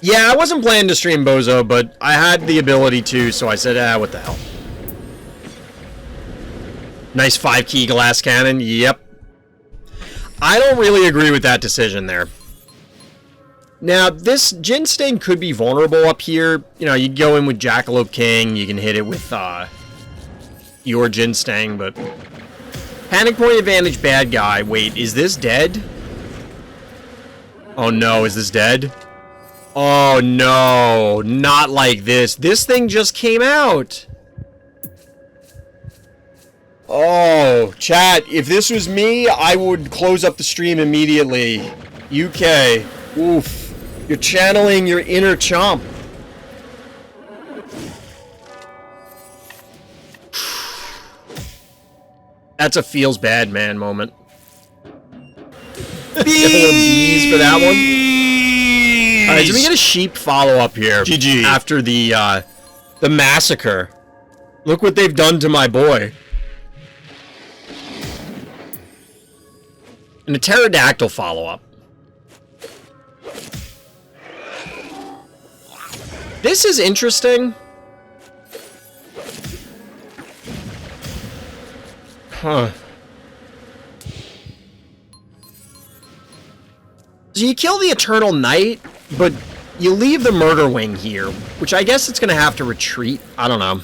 Yeah, I wasn't planning to stream Bozo, but I had the ability to, so I said, what the hell. Nice 5-key glass cannon, yep. I don't really agree with that decision there. Now, this Jin Sting could be vulnerable up here. You know, you go in with Jackalope King, you can hit it with your Jin Sting, but... Panic point advantage bad guy. Wait, is this dead? Oh no, is this dead? Oh no, not like this. This thing just came out. Oh, chat, if this was me, I would close up the stream immediately. YuKay, oof. You're channeling your inner chomp. That's a feels bad man moment. Bees for that one. Alright, so we get a sheep follow-up here. GG. After the massacre. Look what they've done to my boy. And a pterodactyl follow-up. This is interesting. Huh. So you kill the Eternal Knight, but you leave the Murder Wing here, which I guess it's going to have to retreat. I don't know.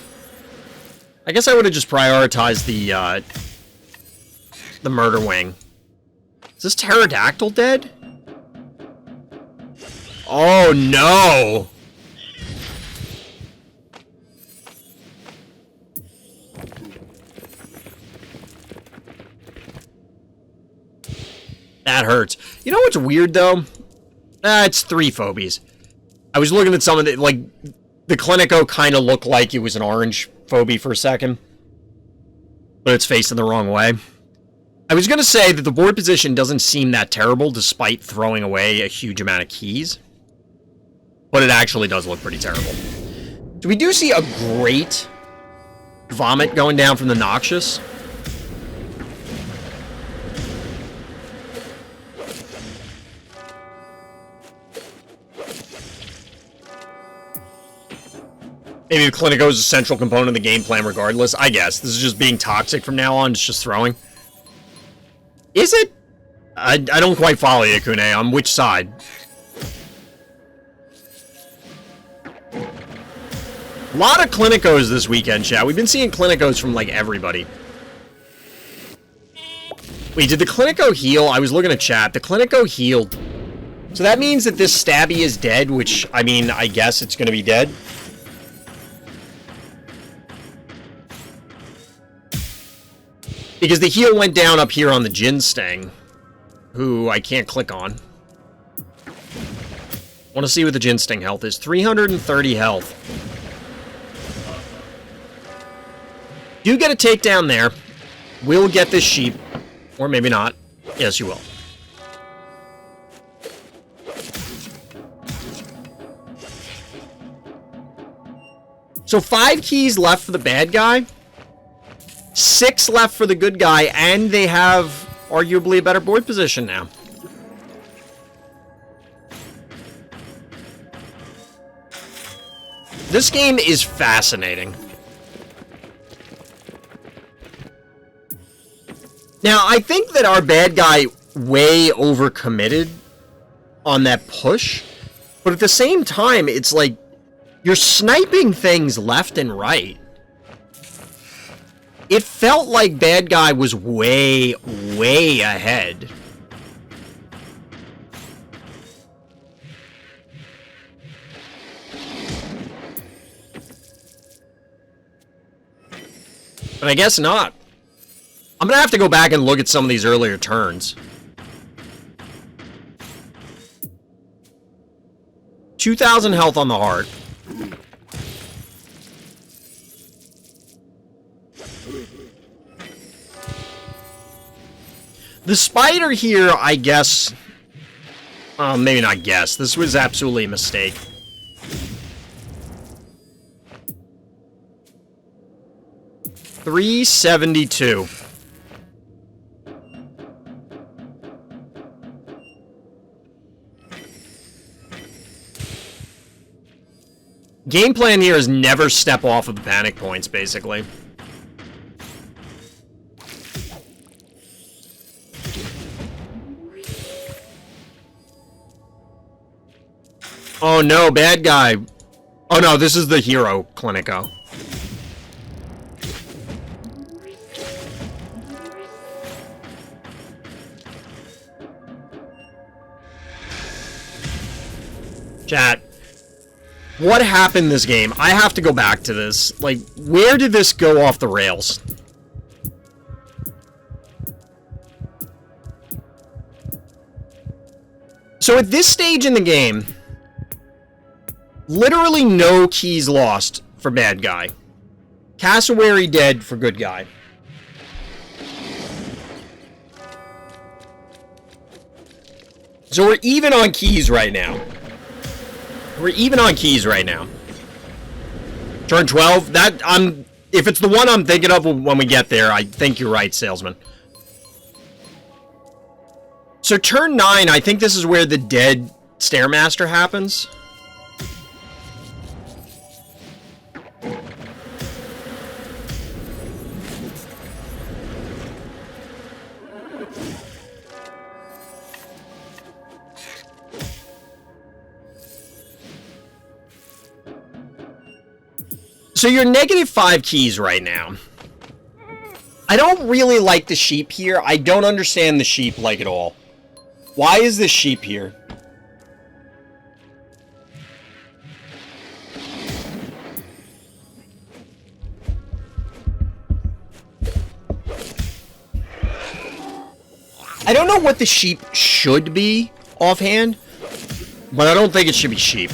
I guess I would have just prioritized the Murder Wing. Is this Pterodactyl dead? Oh, no! That hurts. You know what's weird, though? It's 3 Phobies. I was looking at some of the, like, the Clinico kind of looked like it was an orange Phobie for a second. But it's facing the wrong way. I was going to say that the board position doesn't seem that terrible, despite throwing away a huge amount of keys. But it actually does look pretty terrible. So we do see a great vomit going down from the Noxious. Maybe the Clinico is a central component of the game plan regardless. I guess. This is just being toxic from now on. It's just throwing. Is it? I don't quite follow you, Kune. On which side? A lot of Clinicos this weekend, chat. We've been seeing Clinicos from, like, everybody. Wait, did the Clinico heal? I was looking at chat. The Clinico healed. So that means that this Stabby is dead, which, I mean, I guess it's going to be dead. Because the heal went down up here on the Jin Sting, who I can't click on. Want to see what the Jin Sting health is. 330 health. Do get a takedown there. We'll get this sheep. Or maybe not. Yes, you will. So 5 keys left for the bad guy. 6 left for the good guy, and they have arguably a better board position now. This game is fascinating. Now, I think that our bad guy way overcommitted on that push, but at the same time, it's like you're sniping things left and right. It felt like bad guy was way, way ahead. But I guess not. I'm gonna have to go back and look at some of these earlier turns. 2,000 health on the heart. The spider here, I guess... maybe not guess. This was absolutely a mistake. $372. Game plan here is never step off of the panic points, basically. Oh no, bad guy. Oh no, this is the hero Clinico. Chat. What happened this game? I have to go back to this. Like, where did this go off the rails? So at this stage in the game, literally no keys lost for bad guy. Cassowary dead for good guy. So we're even on keys right now. We're even on keys right now. Turn 12. That if it's the one I'm thinking of when we get there, I think you're right, salesman. So turn 9, I think this is where the dead Stairmaster happens. So you're -5 keys right now. I don't really like the sheep here. I don't understand the sheep like at all. Why is this sheep here? I don't know what the sheep should be offhand, but I don't think it should be sheep.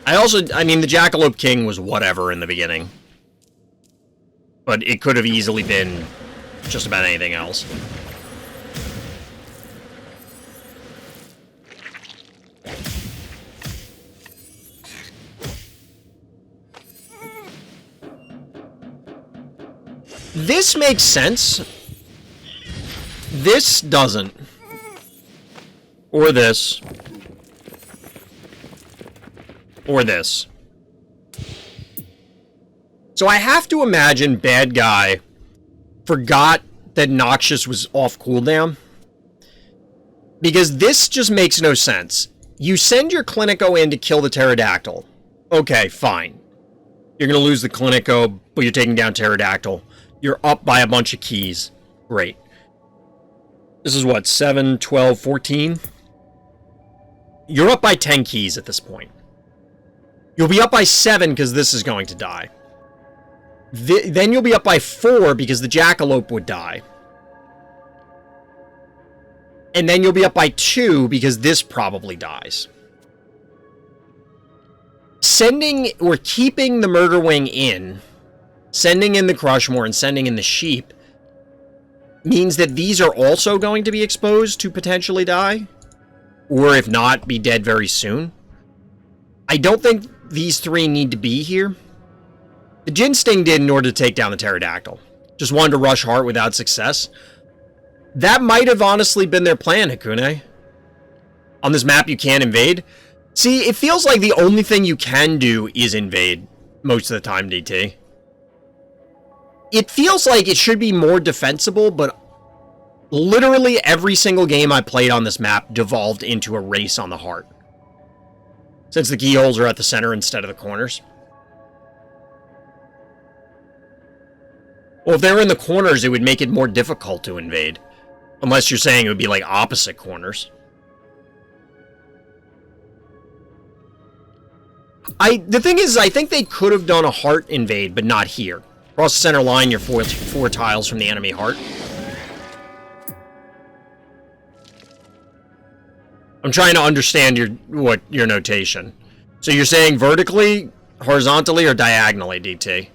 I mean, the Jackalope King was whatever in the beginning. But it could have easily been just about anything else. This makes sense. This doesn't. Or this. Or this. So I have to imagine Bad Guy forgot that Noxious was off cooldown. Because this just makes no sense. You send your Clinico in to kill the Pterodactyl. Okay, fine. You're going to lose the Clinico, but you're taking down Pterodactyl. You're up by a bunch of keys. Great. This is what, 7, 12, 14? You're up by 10 keys at this point. You'll be up by 7 because this is going to die. Then you'll be up by 4 because the Jackalope would die. And then you'll be up by 2 because this probably dies. Sending or keeping the Murder Wing in, sending in the Crushmore and sending in the Sheep, means that these are also going to be exposed to potentially die. Or if not, be dead very soon. I don't think these 3 need to be here. The Jin Sting did in order to take down the Pterodactyl. Just wanted to rush Heart without success. That might have honestly been their plan, Hakune. On this map, you can't invade. See, it feels like the only thing you can do is invade most of the time, DT. It feels like it should be more defensible, but literally every single game I played on this map devolved into a race on the Heart. Since the keyholes are at the center instead of the corners. Well, if they were in the corners, it would make it more difficult to invade. Unless you're saying it would be like opposite corners. The thing is, I think they could have done a Heart invade, but not here. Across the center line, you're four tiles from the enemy Heart. I'm trying to understand your notation. So you're saying vertically, horizontally, or diagonally, DT?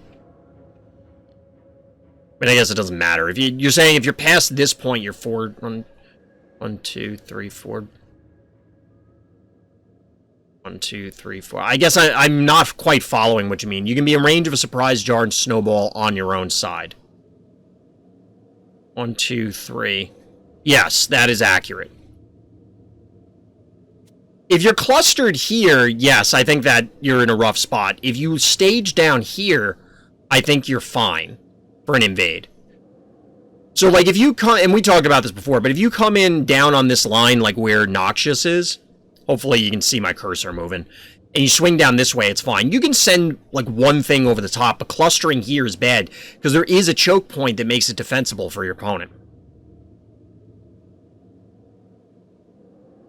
But I guess it doesn't matter. If you're saying if you're past this point, you're 1, 2, 3, 4. 1, 2, 3, 4. I guess I'm not quite following what you mean. You can be in range of a surprise jar and snowball on your own side. 1, 2, 3. Yes, that is accurate. If you're clustered here, yes, I think that you're in a rough spot. If you stage down here, I think you're fine for an invade. So, like, if you come, and we talked about this before, but if you come in down on this line, like where Noxious is, hopefully you can see my cursor moving, and you swing down this way, it's fine. You can send, like, one thing over the top, but clustering here is bad, because there is a choke point that makes it defensible for your opponent.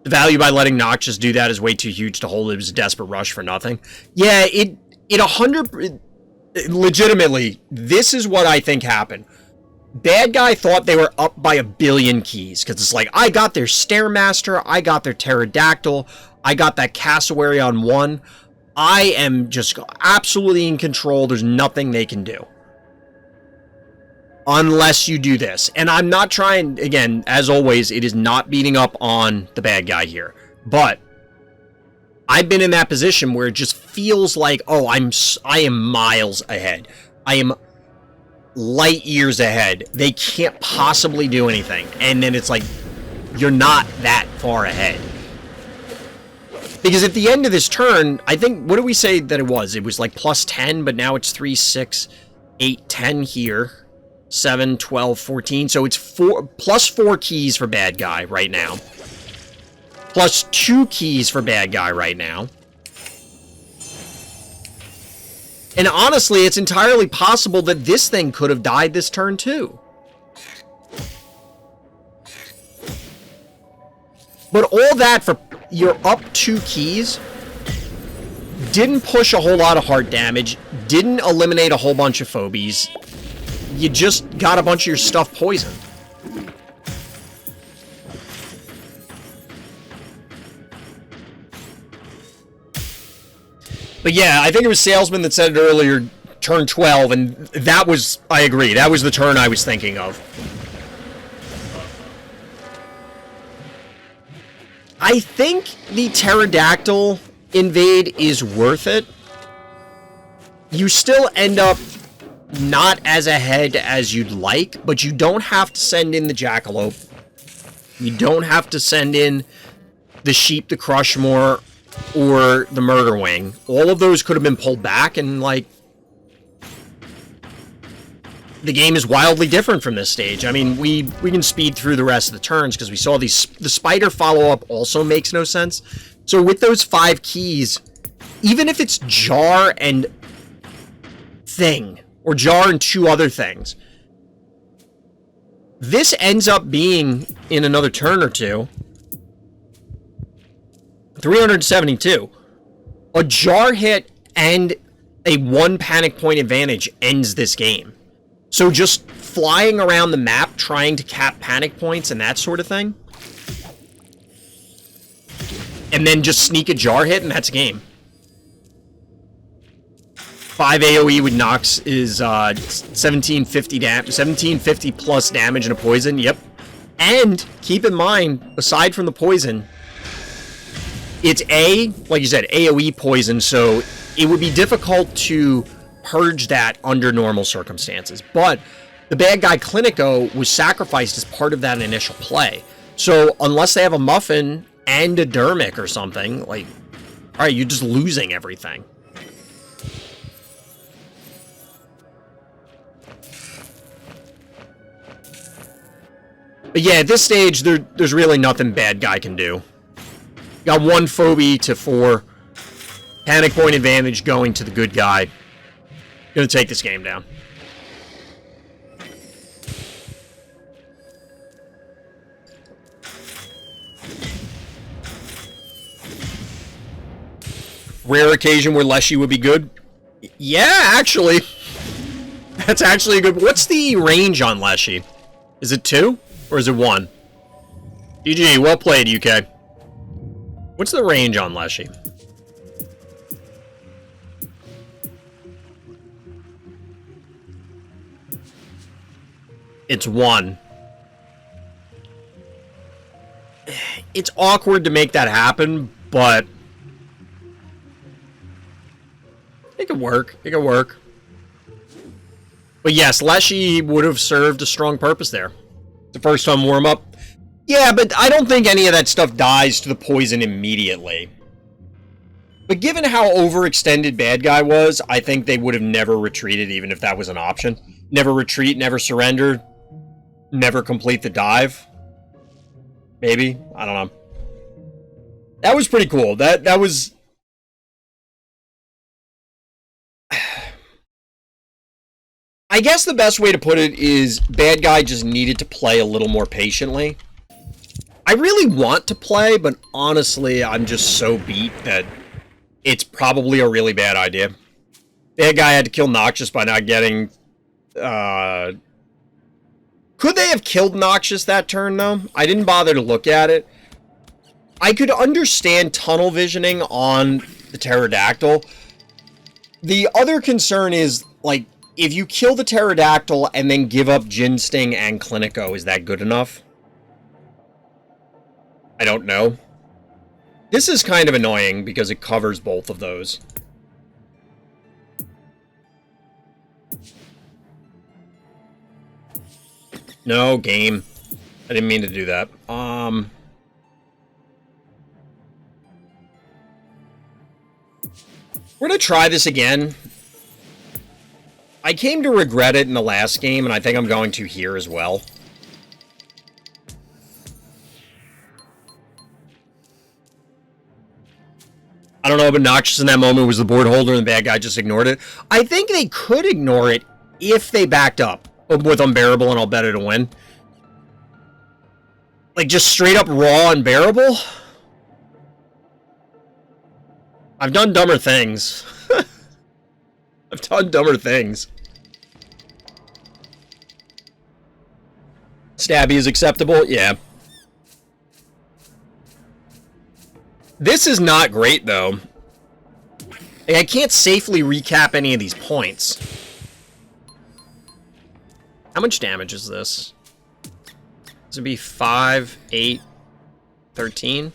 The value by letting Noxious do that is way too huge to hold it as a desperate rush for nothing. Yeah, legitimately, this is what I think happened. Bad Guy thought they were up by 1 billion keys, because it's like, I got their Stairmaster, I got their Pterodactyl, I got that Cassowary on 1. I am just absolutely in control, there's nothing they can do. Unless you do this. And I'm not trying, again, as always, it is not beating up on the Bad Guy here. But I've been in that position where it just feels like, oh, I am miles ahead. I am light years ahead. They can't possibly do anything. And then it's like, you're not that far ahead. Because at the end of this turn, I think, what did we say that it was? It was like plus 10, but now it's 3, 6, 8, 10 here. 7, 12, 14. So it's plus 4 keys for Bad Guy right now. Plus 2 keys for Bad Guy right now. And honestly, it's entirely possible that this thing could have died this turn too. But all that for you're up 2 keys, didn't push a whole lot of heart damage, didn't eliminate a whole bunch of phobies. You just got a bunch of your stuff poisoned. But yeah, I think it was Salesman that said it earlier, turn 12, and that was, I agree, that was the turn I was thinking of. I think the Pterodactyl invade is worth it. You still end up not as ahead as you'd like, but you don't have to send in the Jackalope. You don't have to send in the Sheep, the Crushmore, or the Murder Wing. All of those could have been pulled back, and, like, the game is wildly different from this stage. I mean, we can speed through the rest of the turns, because we saw these. The Spider follow-up also makes no sense. So with those 5 keys, even if it's Jar and Thing, or Jar and 2 other things, this ends up being, in another turn or two, 372. A Jar hit and a 1 panic point advantage ends this game. So just flying around the map trying to cap panic points and that sort of thing, and then just sneak a Jar hit and that's a game. 5 AoE with Nox is 1750 plus damage and a poison. Yep. And keep in mind, aside from the poison, it's like you said, AoE poison, so it would be difficult to purge that under normal circumstances. But the bad guy Clinico was sacrificed as part of that initial play. So unless they have a Muffin and a Dermic or something, like, alright, you're just losing everything. But yeah, at this stage, there's really nothing bad guy can do. Got 1 Phobie to 4. Panic point advantage going to the good guy. Gonna take this game down. Rare occasion where Leshy would be good. Yeah, actually. That's actually a good... What's the range on Leshy? Is it 2? Or is it 1? GG, well played, YuKay. What's the range on Leshy? It's 1. It's awkward to make that happen, but it could work. It could work. But yes, Leshy would have served a strong purpose there. The first time warm-up. Yeah, but I don't think any of that stuff dies to the poison immediately. But given how overextended Bad Guy was, I think they would have never retreated, even if that was an option. Never retreat, never surrender, never complete the dive. Maybe? I don't know. That was pretty cool. That was... I guess the best way to put it is Bad Guy just needed to play a little more patiently. I really want to play, but honestly, I'm just so beat that it's probably a really bad idea. Bad Guy had to kill Noxious by not getting... Could they have killed Noxious that turn, though? I didn't bother to look at it. I could understand tunnel visioning on the Pterodactyl. The other concern is, like, if you kill the Pterodactyl and then give up Gin Sting and Clinico, is that good enough? I don't know. This is kind of annoying because it covers both of those. No, game. I didn't mean to do that. We're gonna try this again. I came to regret it in the last game, and I think I'm going to here as well. I don't know, but Noxious in that moment was the board holder and the bad guy just ignored it. I think they could ignore it if they backed up with Unbearable and I'll bet it to win. Like, just straight up raw Unbearable? I've done dumber things. I've done dumber things. Stabby is acceptable? Yeah. This is not great, though. I can't safely recap any of these points. How much damage is this? This would be 5, 8, 13.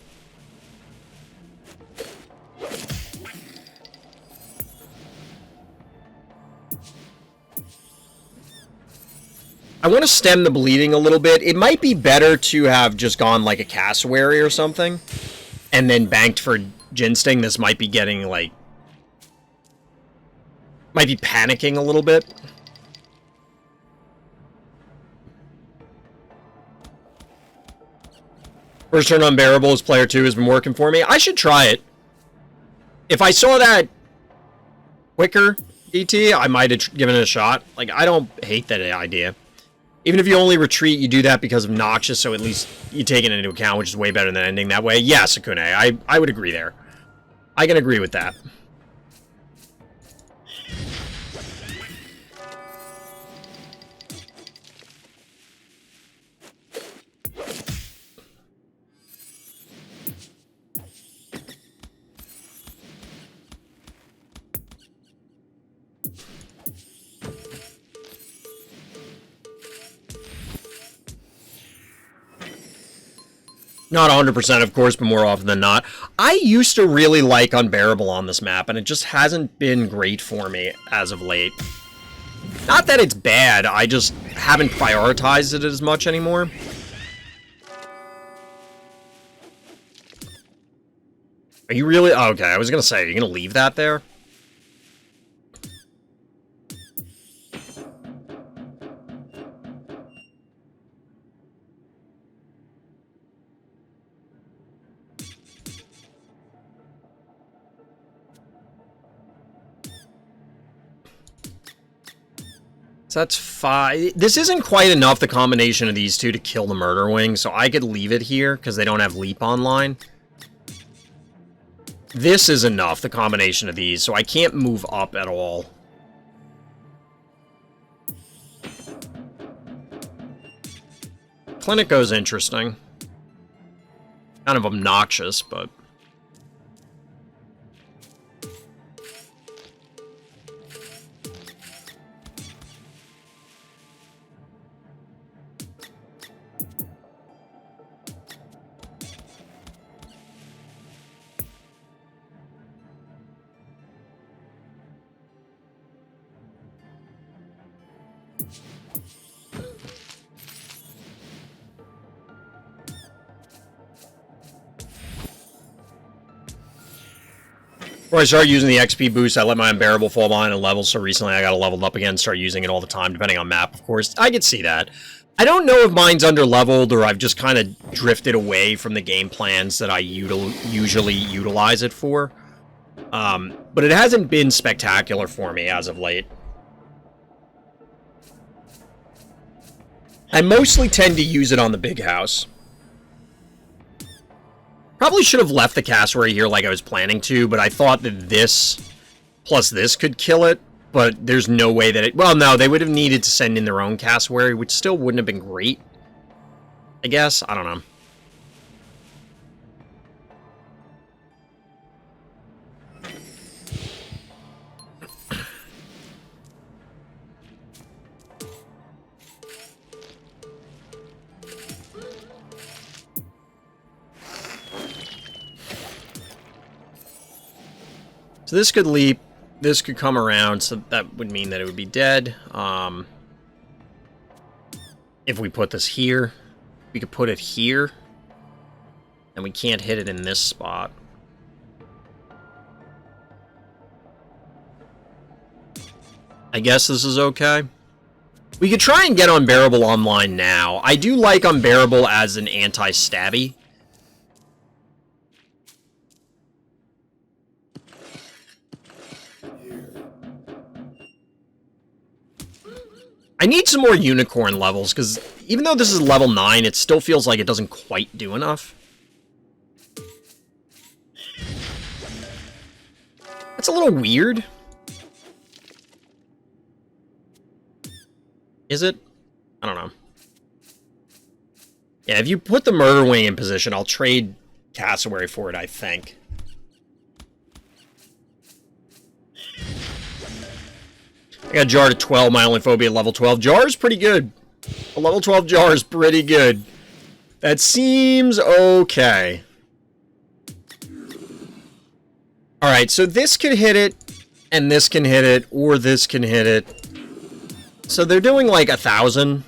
I want to stem the bleeding a little bit. It might be better to have just gone like a Cassowary or something. And then banked for Ginsting. This might be getting, like... might be panicking a little bit. First turn Unbearable as player 2 has been working for me. I should try it. If I saw that quicker DT, I might have given it a shot. Like, I don't hate that idea. Even if you only retreat, you do that because of Noxious, so at least you take it into account, which is way better than ending that way. Yeah, Sakune, I would agree there. I can agree with that. Not 100%, of course, but more often than not. I used to really like Unbearable on this map, and it just hasn't been great for me as of late. Not that it's bad, I just haven't prioritized it as much anymore. Are you really? Oh, okay, I was gonna say, are you gonna leave that there? So that's 5. This isn't quite enough, the combination of these two, to kill the Murder Wing, so I could leave it here, because they don't have Leap online. This is enough, the combination of these, so I can't move up at all. Clinico's interesting. Kind of obnoxious, but... Before I started using the XP boost, I let my Unbearable fall behind in levels, so recently I got it leveled up again and start using it all the time, depending on map, of course. I could see that. I don't know if mine's under-leveled, or I've just kind of drifted away from the game plans that I usually utilize it for. But it hasn't been spectacular for me as of late. I mostly tend to use it on the big house. Probably should have left the Cassowary here like I was planning to, but I thought that this plus this could kill it, but there's no way that it... Well, no, they would have needed to send in their own Cassowary, which still wouldn't have been great. I guess? I don't know. So this could leap, this could come around, so that would mean that it would be dead. If we put this here, we could put it here, and we can't hit it in this spot. I guess this is okay. We could try and get Unbearable online now. I do like Unbearable as an anti-stabby. I need some more unicorn levels, because even though this is level 9, it still feels like it doesn't quite do enough. That's a little weird. Is it? I don't know. Yeah, if you put the Murder Wing in position, I'll trade Cassowary for it, I think. I got Jar to 12, my only phobia at level 12. Jar is pretty good. A level 12 Jar is pretty good. That seems okay. Alright, so this can hit it, and this can hit it, or this can hit it. So they're doing like 1,000.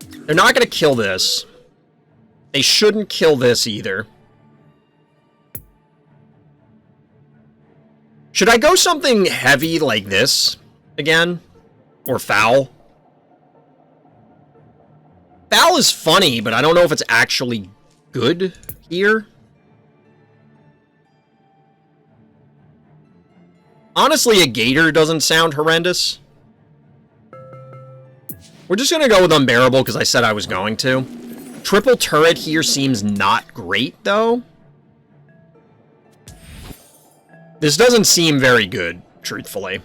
They're not going to kill this. They shouldn't kill this either. Should I go something heavy like this again? Or foul? Foul is funny, but I don't know if it's actually good here. Honestly, a gator doesn't sound horrendous. We're just going to go with unbearable because I said I was going to. Triple turret here seems not great, though. This doesn't seem very good, truthfully.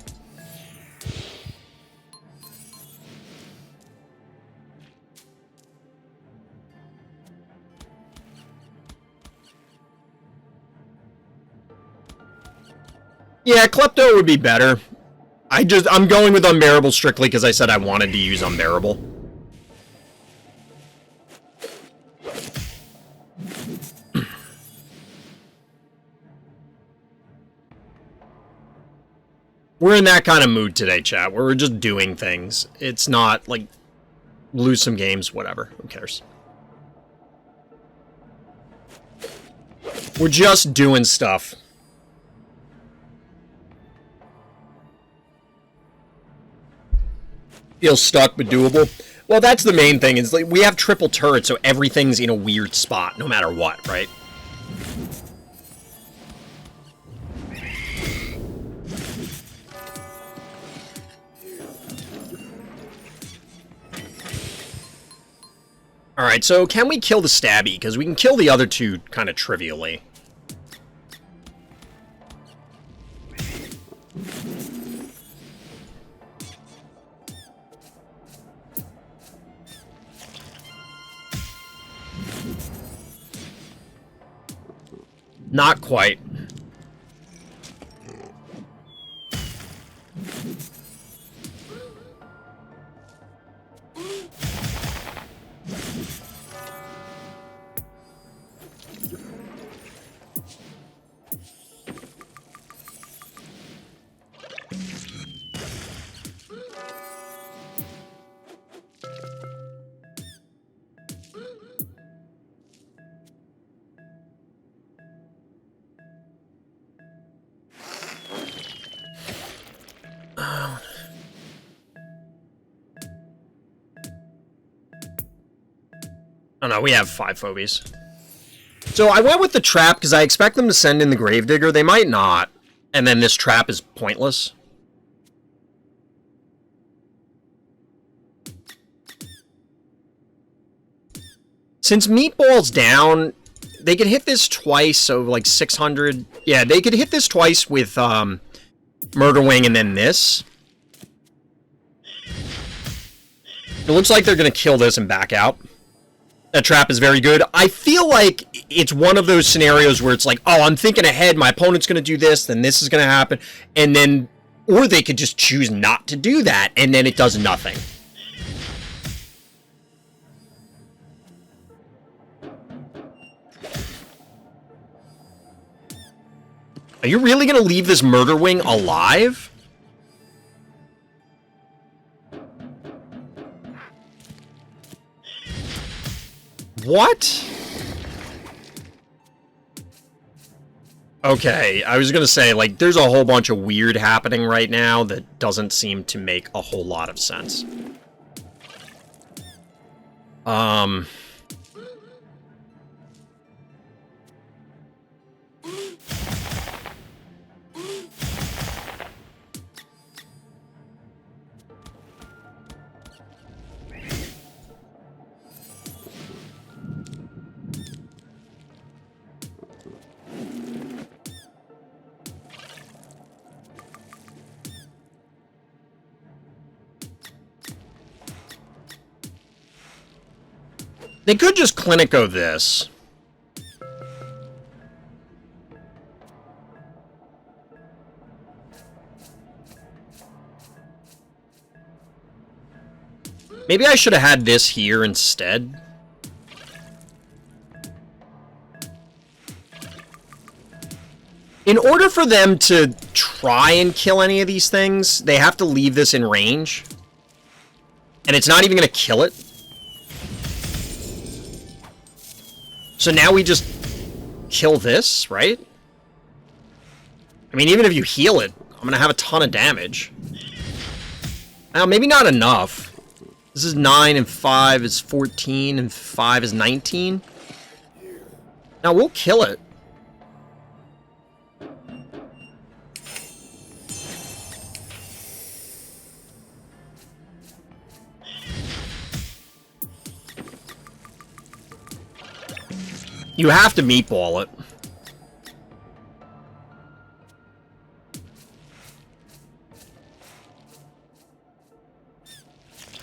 Yeah, Klepto would be better. I'm going with unbearable strictly because I said I wanted to use unbearable. We're in that kind of mood today, chat, where we're just doing things. It's not, like, lose some games, whatever. Who cares? We're just doing stuff. Feels stuck, but doable. Well, that's the main thing. Is like we have triple turret, so everything's in a weird spot, no matter what, right? Alright, so can we kill the stabby? Because we can kill the other two kind of trivially. Not quite. Oh no, we have 5 phobies. So I went with the trap because I expect them to send in the Gravedigger. They might not. And then this trap is pointless. Since Meatball's down, they could hit this twice, so like 600. Yeah, they could hit this twice with Murder Wing and then this. It looks like they're going to kill this and back out. That trap is very good. I feel like it's one of those scenarios where it's like, oh, I'm thinking ahead, my opponent's going to do this, then this is going to happen, and then, or they could just choose not to do that, and then it does nothing. Are you really going to leave this Murder Wing alive? What? Okay, I was gonna say, like, there's a whole bunch of weird happening right now that doesn't seem to make a whole lot of sense. They could just Clinico this. Maybe I should have had this here instead. In order for them to try and kill any of these things, they have to leave this in range. And it's not even going to kill it. So now we just kill this, right? I mean, even if you heal it, I'm going to have a ton of damage. Now, maybe not enough. This is 9 and 5 is 14 and 5 is 19. Now, we'll kill it. You have to meatball it.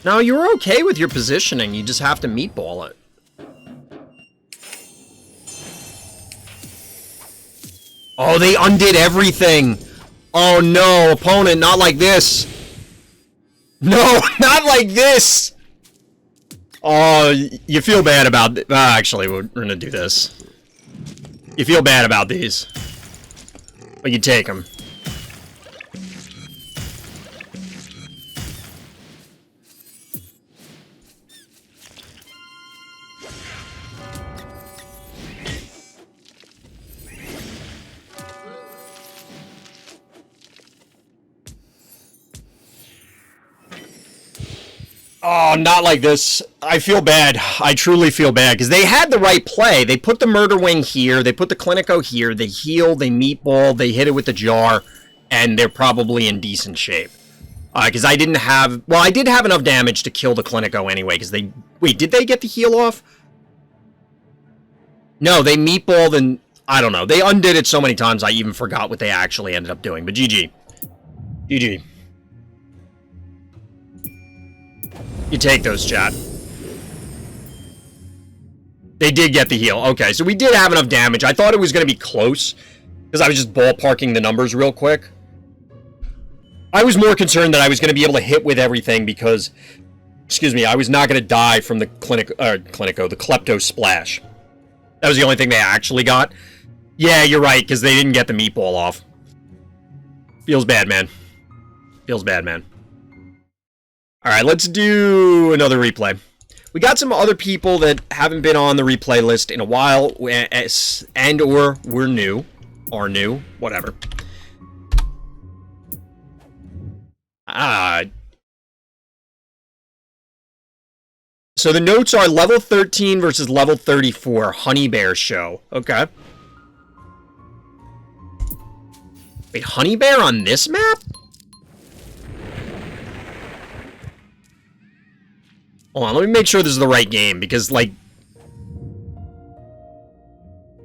No, you're okay with your positioning. You just have to meatball it. Oh, they undid everything. Oh no, opponent, not like this. No, not like this. Oh, you feel bad about it. Actually, we're gonna do this. You feel bad about these. But you take them. Oh, not like this. I feel bad. I truly feel bad, because they had the right play. They put the Murder Wing here, they put the Clinico here, they heal, they meatball, they hit it with the jar, and they're probably in decent shape. Because I didn't have... Well, I did have enough damage to kill the Clinico anyway, because they... Wait, did they get the heal off? No, they meatballed and... I don't know. They undid it so many times I even forgot what they actually ended up doing. But GG. GG. You take those, chat. They did get the heal. Okay, so we did have enough damage. I thought it was going to be close, because I was just ballparking the numbers real quick. I was more concerned that I was going to be able to hit with everything because, excuse me, I was not going to die from the the Klepto Splash. That was the only thing they actually got. Yeah, you're right, because they didn't get the meatball off. Feels bad, man. Feels bad, man. Alright, let's do another replay. We got some other people that haven't been on the replay list in a while, and or we're new. Are new. Whatever. So the notes are level 13 versus level 34. Honey Bear show. Okay. Wait, Honey Bear on this map? Hold on, let me make sure this is the right game, because, like...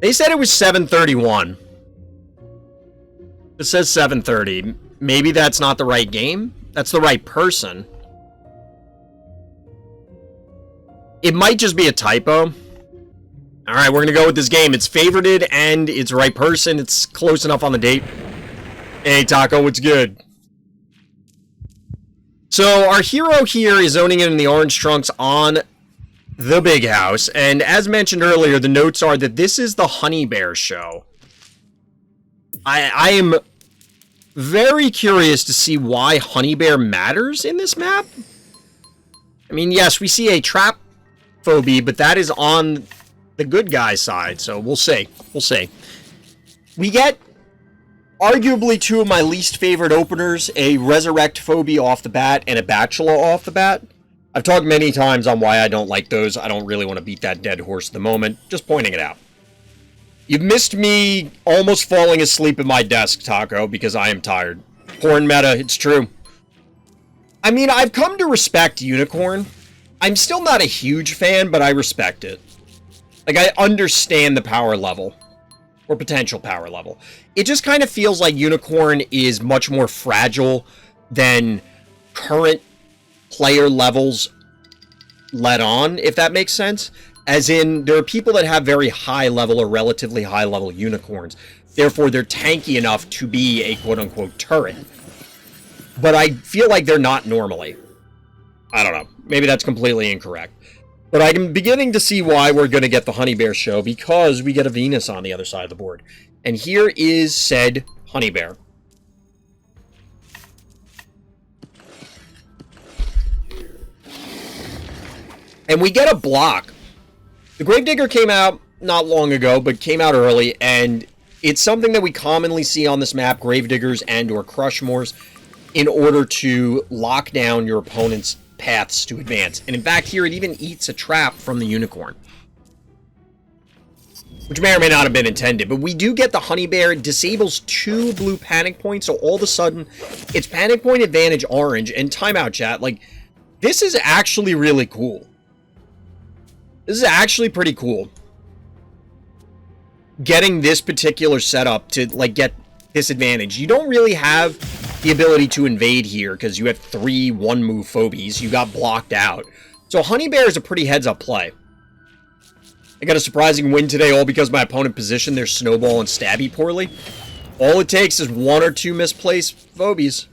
They said it was 7:31. It says 7:30. Maybe that's not the right game? That's the right person. It might just be a typo. Alright, we're gonna go with this game. It's favorited, and it's right person. It's close enough on the date. Hey, Taco, what's good? So, our hero here is owning it in the orange trunks on the big house, and as mentioned earlier, the notes are that this is the Honey Bear show. I am very curious to see why Honey Bear matters in this map. I mean, yes, we see a trap phobie, but that is on the good guy side, so we'll see. We'll see. We get... arguably two of my least favorite openers, a Resurrect Phobie off the bat and a Bachelor off the bat. I've talked many times on why I don't like those. I don't really want to beat that dead horse at the moment. Just pointing it out. You've missed me almost falling asleep at my desk, Taco, because I am tired. Porn meta, it's true. I mean, I've come to respect Unicorn. I'm still not a huge fan, but I respect it. Like, I understand the power level. Or potential power level. It just kind of feels like Unicorn is much more fragile than current player levels let on, if that makes sense. As in, there are people that have very high level or relatively high level unicorns. Therefore, they're tanky enough to be a quote-unquote turret. But I feel like they're not normally. I don't know. Maybe that's completely incorrect. But I'm beginning to see why we're going to get the Honey Bear show, because we get a Venus on the other side of the board. And here is said Honey Bear. And we get a block. The Gravedigger came out not long ago, but came out early, and it's something that we commonly see on this map, Gravediggers and or Crushmores, in order to lock down your opponent's paths to advance. And in fact, here it even eats a trap from the Unicorn, which may or may not have been intended. But we do get the Honey Bear. It disables 2 blue panic points, so all of a sudden, it's panic point advantage orange. And timeout, chat. Like, this is actually really cool. This is actually pretty cool. Getting this particular setup to, like, get this advantage. You don't really have the ability to invade here because you have 3 one-move Phobies. You got blocked out. So Honey Bear is a pretty heads-up play. I got a surprising win today, all because my opponent positioned their Snowball and Stabby poorly. All it takes is 1 or 2 misplaced Phobies.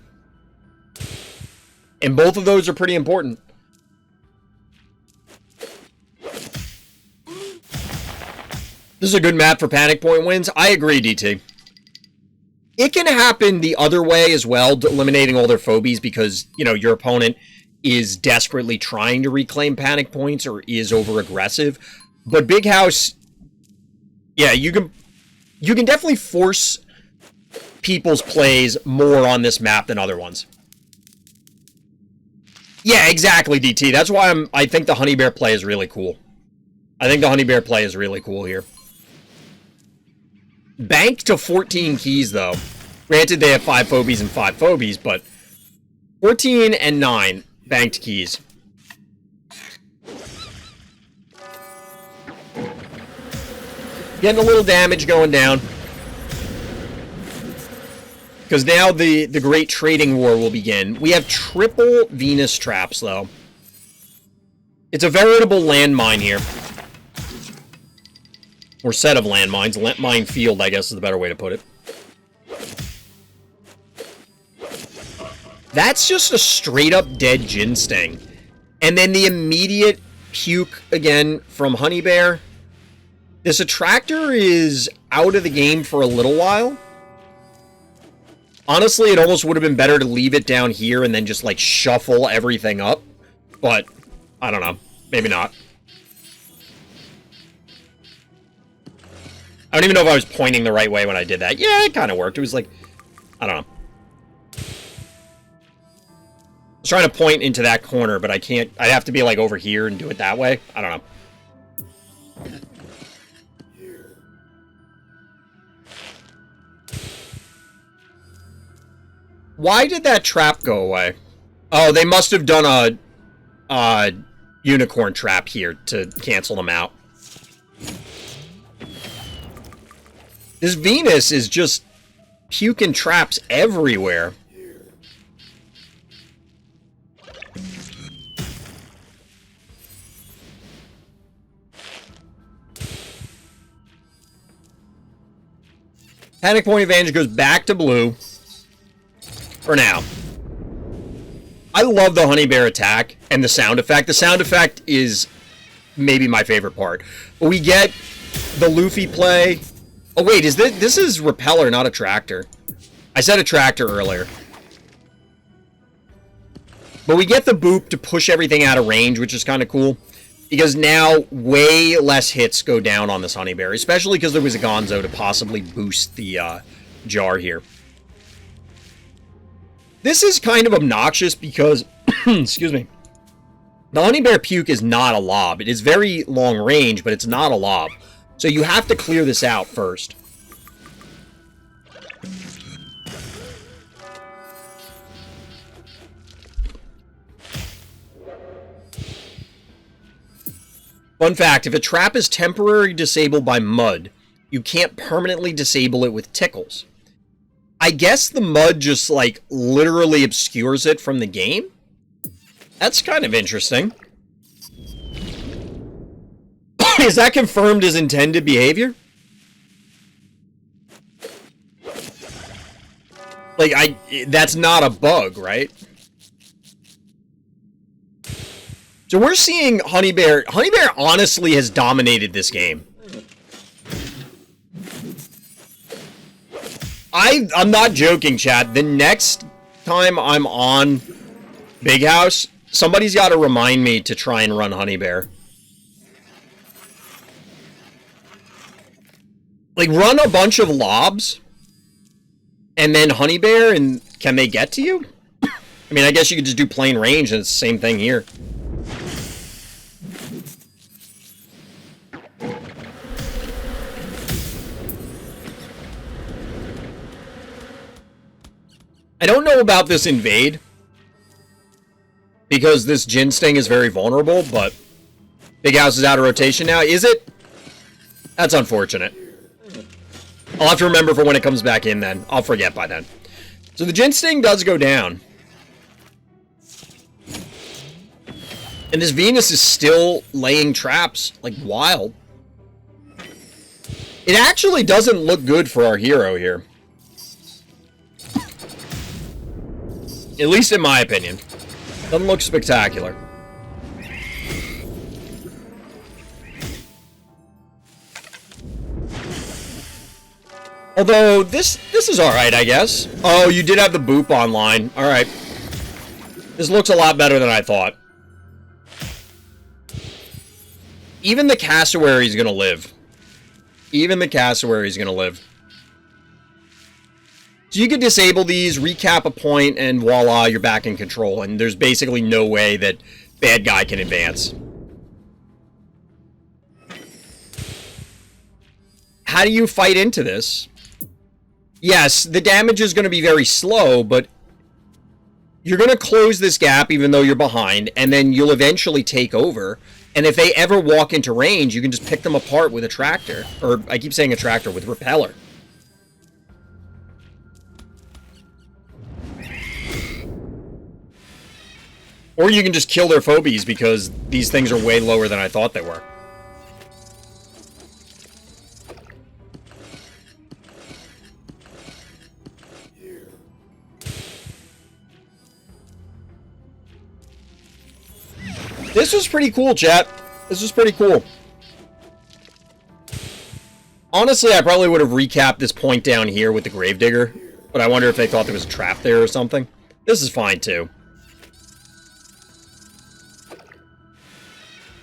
And both of those are pretty important. This is a good map for panic point wins. I agree, DT. It can happen the other way as well, eliminating all their Phobies because, you know, your opponent is desperately trying to reclaim panic points or is over-aggressive. But Big House, yeah, you can definitely force people's plays more on this map than other ones. Yeah, exactly, DT. That's why I think the Honey Bear play is really cool. I think the Honey Bear play is really cool here. Bank to 14 keys, though. Granted, they have 5 Phobies and 5 Phobies, but 14 and 9 banked keys. Getting a little damage going down. Because now the great trading war will begin. We have triple Venus traps, though. It's a veritable landmine here. Or set of landmines. Landmine field, I guess, is the better way to put it. That's just a straight-up dead Jin Sting. And then the immediate puke again from Honey Bear. This Attractor is out of the game for a little while. Honestly, it almost would have been better to leave it down here and then just, like, shuffle everything up. But, I don't know. Maybe not. I don't even know if I was pointing the right way when I did that. Yeah, it kind of worked. It was like, I don't know. I was trying to point into that corner, but I can't. I'd have to be, like, over here and do it that way. I don't know. Why did that trap go away? Oh, they must have done a unicorn trap here to cancel them out. This Venus is just puking traps everywhere. Panic point advantage goes back to blue. For now. I love the Honey Bear attack and the sound effect. The sound effect is maybe my favorite part. But we get the Luffy play. Oh wait, this is Repeller, not Attractor. I said Attractor earlier. But we get the boop to push everything out of range, which is kind of cool. Because now way less hits go down on this Honey Bear. Especially because there was a Gonzo to possibly boost the jar here. This is kind of obnoxious because, excuse me, the Honey Bear puke is not a lob. It is very long range, but it's not a lob. So you have to clear this out first. Fun fact, if a trap is temporarily disabled by mud, you can't permanently disable it with tickles. I guess the mud just, like, literally obscures it from the game? That's kind of interesting. Is that confirmed as intended behavior? Like, that's not a bug, right? So we're seeing Honeybear. Honeybear honestly has dominated this game. I'm not joking, chat. The next time I'm on Big House, somebody's got to remind me to try and run Honeybear. Like, run a bunch of lobs, and then Honeybear, and can they get to you? I mean, I guess you could just do plain range, and it's the same thing here. I don't know about this invade, because this Jin Sting is very vulnerable, but Big House is out of rotation now. Is it? That's unfortunate. I'll have to remember for when it comes back in then. I'll forget by then. So the Jin Sting does go down. And this Venus is still laying traps like wild. It actually doesn't look good for our hero here. At least in my opinion. Doesn't look spectacular. Although, this is alright, I guess. Oh, you did have the boop online. Alright. This looks a lot better than I thought. Even the Cassowary is gonna live. Even the Cassowary is gonna live. So you could disable these, recap a point, and voila, you're back in control. And there's basically no way that bad guy can advance. How do you fight into this? Yes, the damage is going to be very slow, but you're going to close this gap even though you're behind, and then you'll eventually take over. And if they ever walk into range, you can just pick them apart with a tractor. Or, I keep saying a tractor, with repeller. Or you can just kill their phobies because these things are way lower than I thought they were. This was pretty cool, chat. This was pretty cool. Honestly, I probably would have recapped this point down here with the Gravedigger, but I wonder if they thought there was a trap there or something. This is fine, too.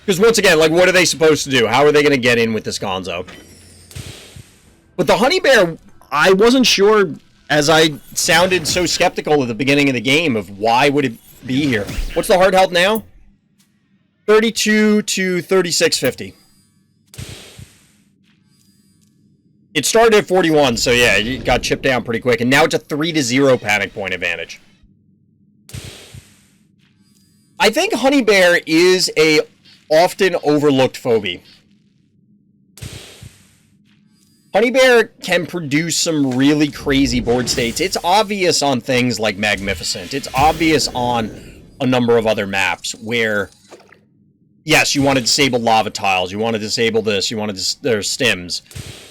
Because once again, like, what are they supposed to do? How are they going to get in with this Gonzo? But the Honeybear, I wasn't sure, as I sounded so skeptical at the beginning of the game, of why would it be here. What's the hard health now? 32 to 3650. It started at 41, so yeah, it got chipped down pretty quick, and now it's a 3-0 panic point advantage. I think Honeybear is a often overlooked phobie. Honeybear can produce some really crazy board states. It's obvious on things like Magnificent. It's obvious on a number of other maps where, yes, you want to disable lava tiles, you want to disable this, you want to there's stims,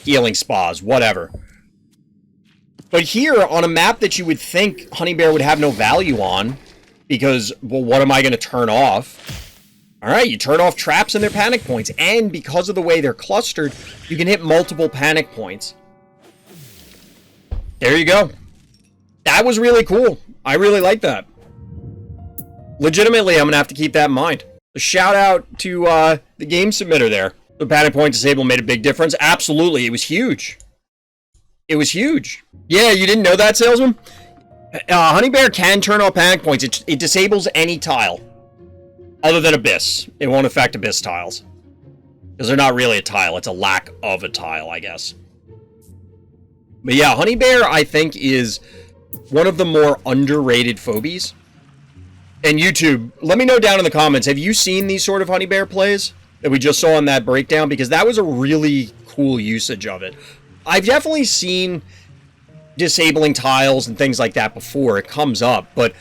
healing spas, whatever. But here, on a map that you would think Honeybear would have no value on, because, well, what am I going to turn off? Alright, you turn off traps and their panic points, and because of the way they're clustered, you can hit multiple panic points. There you go. That was really cool. I really like that. Legitimately, I'm going to have to keep that in mind. A shout out to the game submitter there. The panic point disable made a big difference. Absolutely, it was huge. It was huge. Yeah, you didn't know that, salesman? Honeybear can turn off panic points. It disables any tile. Other than Abyss. It won't affect Abyss tiles. Because they're not really a tile. It's a lack of a tile, I guess. But yeah, Honeybear, I think, is one of the more underrated phobies. And YouTube, let me know down in the comments, have you seen these sort of Honeybear plays that we just saw in that breakdown? Because that was a really cool usage of it. I've definitely seen disabling tiles and things like that before. It comes up, but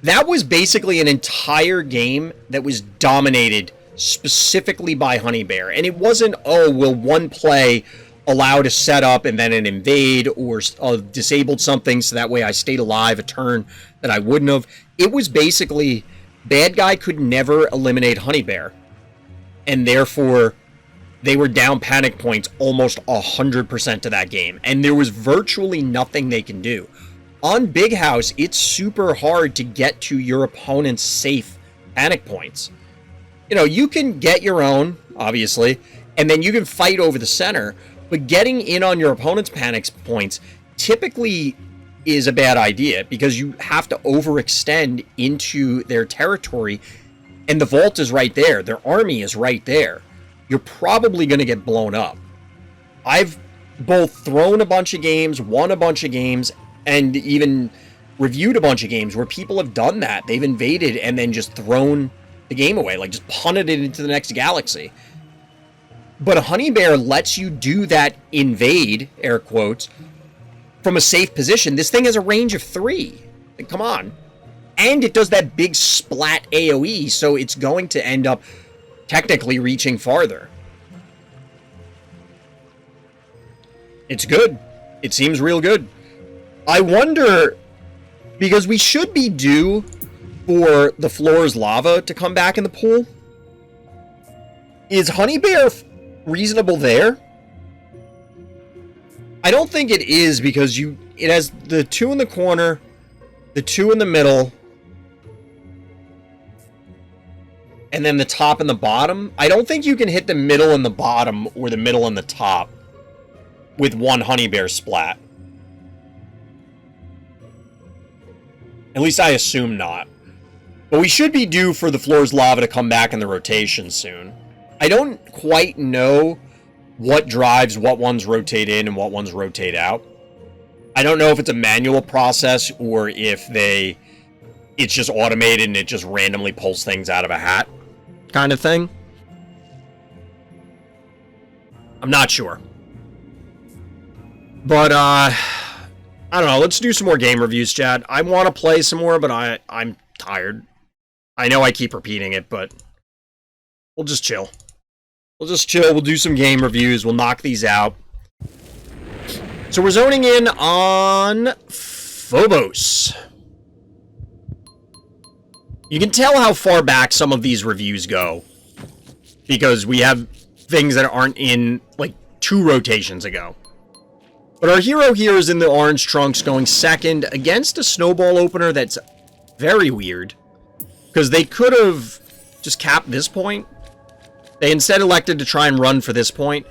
that was basically an entire game that was dominated specifically by Honey Bear. And it wasn't, oh, will one play allow to set up and then an invade or disabled something so that way I stayed alive a turn that I wouldn't have. It was basically bad guy could never eliminate Honey Bear. And therefore, they were down panic points almost 100% of that game. And there was virtually nothing they can do. On Big House, it's super hard to get to your opponent's safe panic points. You know, you can get your own, obviously, and then you can fight over the center, but getting in on your opponent's panic points typically is a bad idea because you have to overextend into their territory, and the vault is right there. Their army is right there. You're probably going to get blown up. I've both thrown a bunch of games, won a bunch of games, and even reviewed a bunch of games where people have done that. They've invaded and then just thrown the game away, like just punted it into the next galaxy. But a Honey Bear lets you do that invade, air quotes, from a safe position. This thing has a range of 3. Like, come on. And it does that big splat AoE, so it's going to end up technically reaching farther. It's good. It seems real good. I wonder, because we should be due for the floor's lava to come back in the pool. Is Honey Bear reasonable there? I don't think it is because it has the 2 in the corner, the 2 in the middle, and then the top and the bottom. I don't think you can hit the middle and the bottom or the middle and the top with one Honey Bear splat. At least I assume not. But we should be due for the floor's lava to come back in the rotation soon. I don't quite know what drives what ones rotate in and what ones rotate out. I don't know if it's a manual process or if it's just automated and it just randomly pulls things out of a hat kind of thing. I'm not sure. But, I don't know. Let's do some more game reviews, Chad. I want to play some more, but I'm tired. I know I keep repeating it, but we'll just chill. We'll just chill. We'll do some game reviews. We'll knock these out. So we're zoning in on Phobos. You can tell how far back some of these reviews go because we have things that aren't in, like, 2 rotations ago. But our hero here is in the orange trunks going second against a snowball opener that's very weird. Because they could have just capped this point. They instead elected to try and run for this point.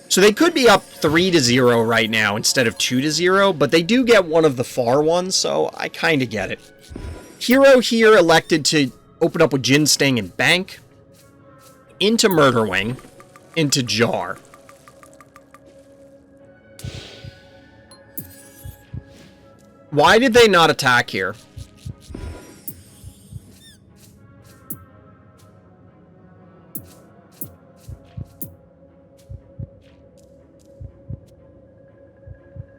So they could be up 3-0 right now instead of 2-0, but they do get one of the far ones, so I kind of get it. Hero here elected to open up with Gin Sting and Bank. Into Murder Wing. Into Jar. Why did they not attack here?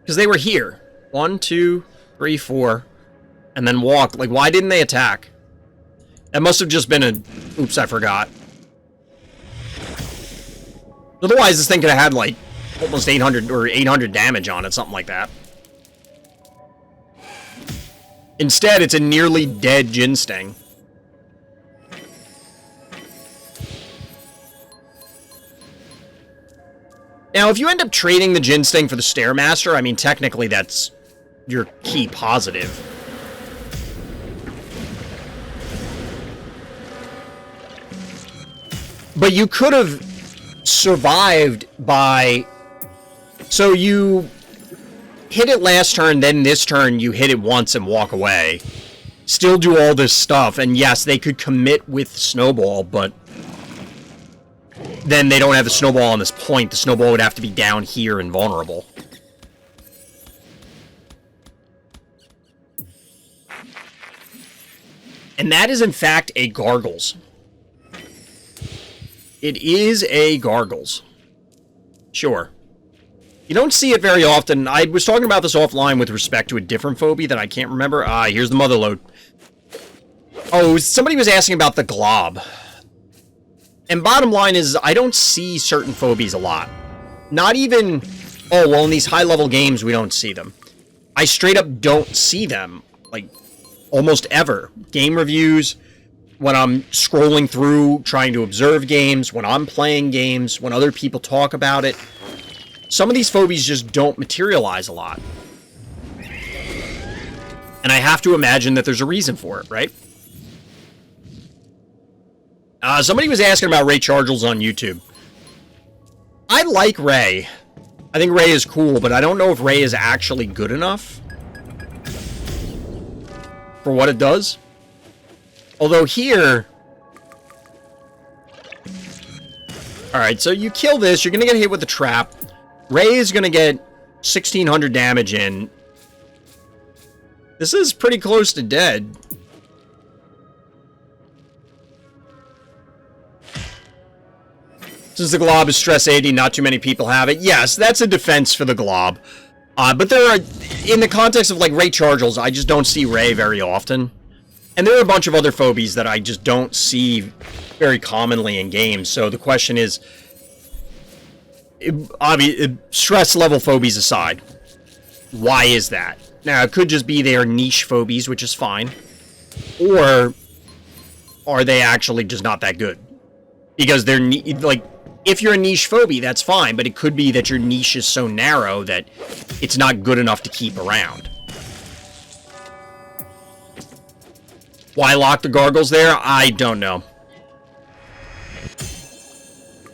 Because they were here. 1, 2, 3, 4. And then walk. Like, why didn't they attack? That must have just been a... Oops, I forgot. Otherwise, this thing could have had, like, almost 800 or 800 damage on it. Something like that. Instead, it's a nearly dead Gin Sting. Now, if you end up trading the Gin Sting for the Stairmaster, I mean, technically that's your key positive. But you could have survived by... So you hit it last turn, then this turn you hit it once and walk away. Still do all this stuff, and yes, they could commit with Snowball, but then they don't have the Snowball on this point. The Snowball would have to be down here and vulnerable. And that is, in fact, a Gargles. It is a Gargles. Sure. You don't see it very often. I was talking about this offline with respect to a different phobia that I can't remember. Here's the Motherlode. Oh, somebody was asking about the Glob. And bottom line is, I don't see certain phobies a lot. Not even, oh, well, in these high-level games, we don't see them. I straight up don't see them, like, almost ever. Game reviews, when I'm scrolling through, trying to observe games, when I'm playing games, when other people talk about it. Some of these phobies just don't materialize a lot. And I have to imagine that there's a reason for it, right? Somebody was asking about Ray Chargels on YouTube. I like Ray. I think Ray is cool, but I don't know if Ray is actually good enough for what it does. Although here... Alright, so you kill this, you're going to get hit with the trap. Ray is going to get 1,600 damage in. This is pretty close to dead. Since the glob is stress 80, not too many people have it. Yes, that's a defense for the glob. But there are, in the context of like Ray Chargels, I just don't see Ray very often. And there are a bunch of other phobies that I just don't see very commonly in games. So the question is, stress level phobies aside, why is that? Now, it could just be they are niche phobies, which is fine. Or are they actually just not that good? Because they're, like, if you're a niche phobia, that's fine, but it could be that your niche is so narrow that it's not good enough to keep around. Why lock the gargles there? I don't know.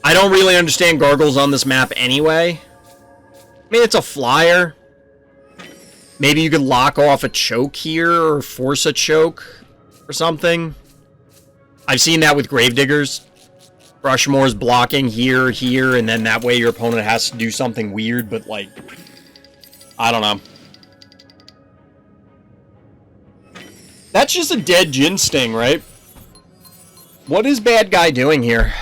I don't really understand gargles on this map anyway. I mean, it's a flyer. Maybe you could lock off a choke here, or force a choke, or something. I've seen that with Gravediggers. Rushmore's blocking here, and then that way your opponent has to do something weird, but like... I don't know. That's just a dead Jin Sting, right? What is bad guy doing here?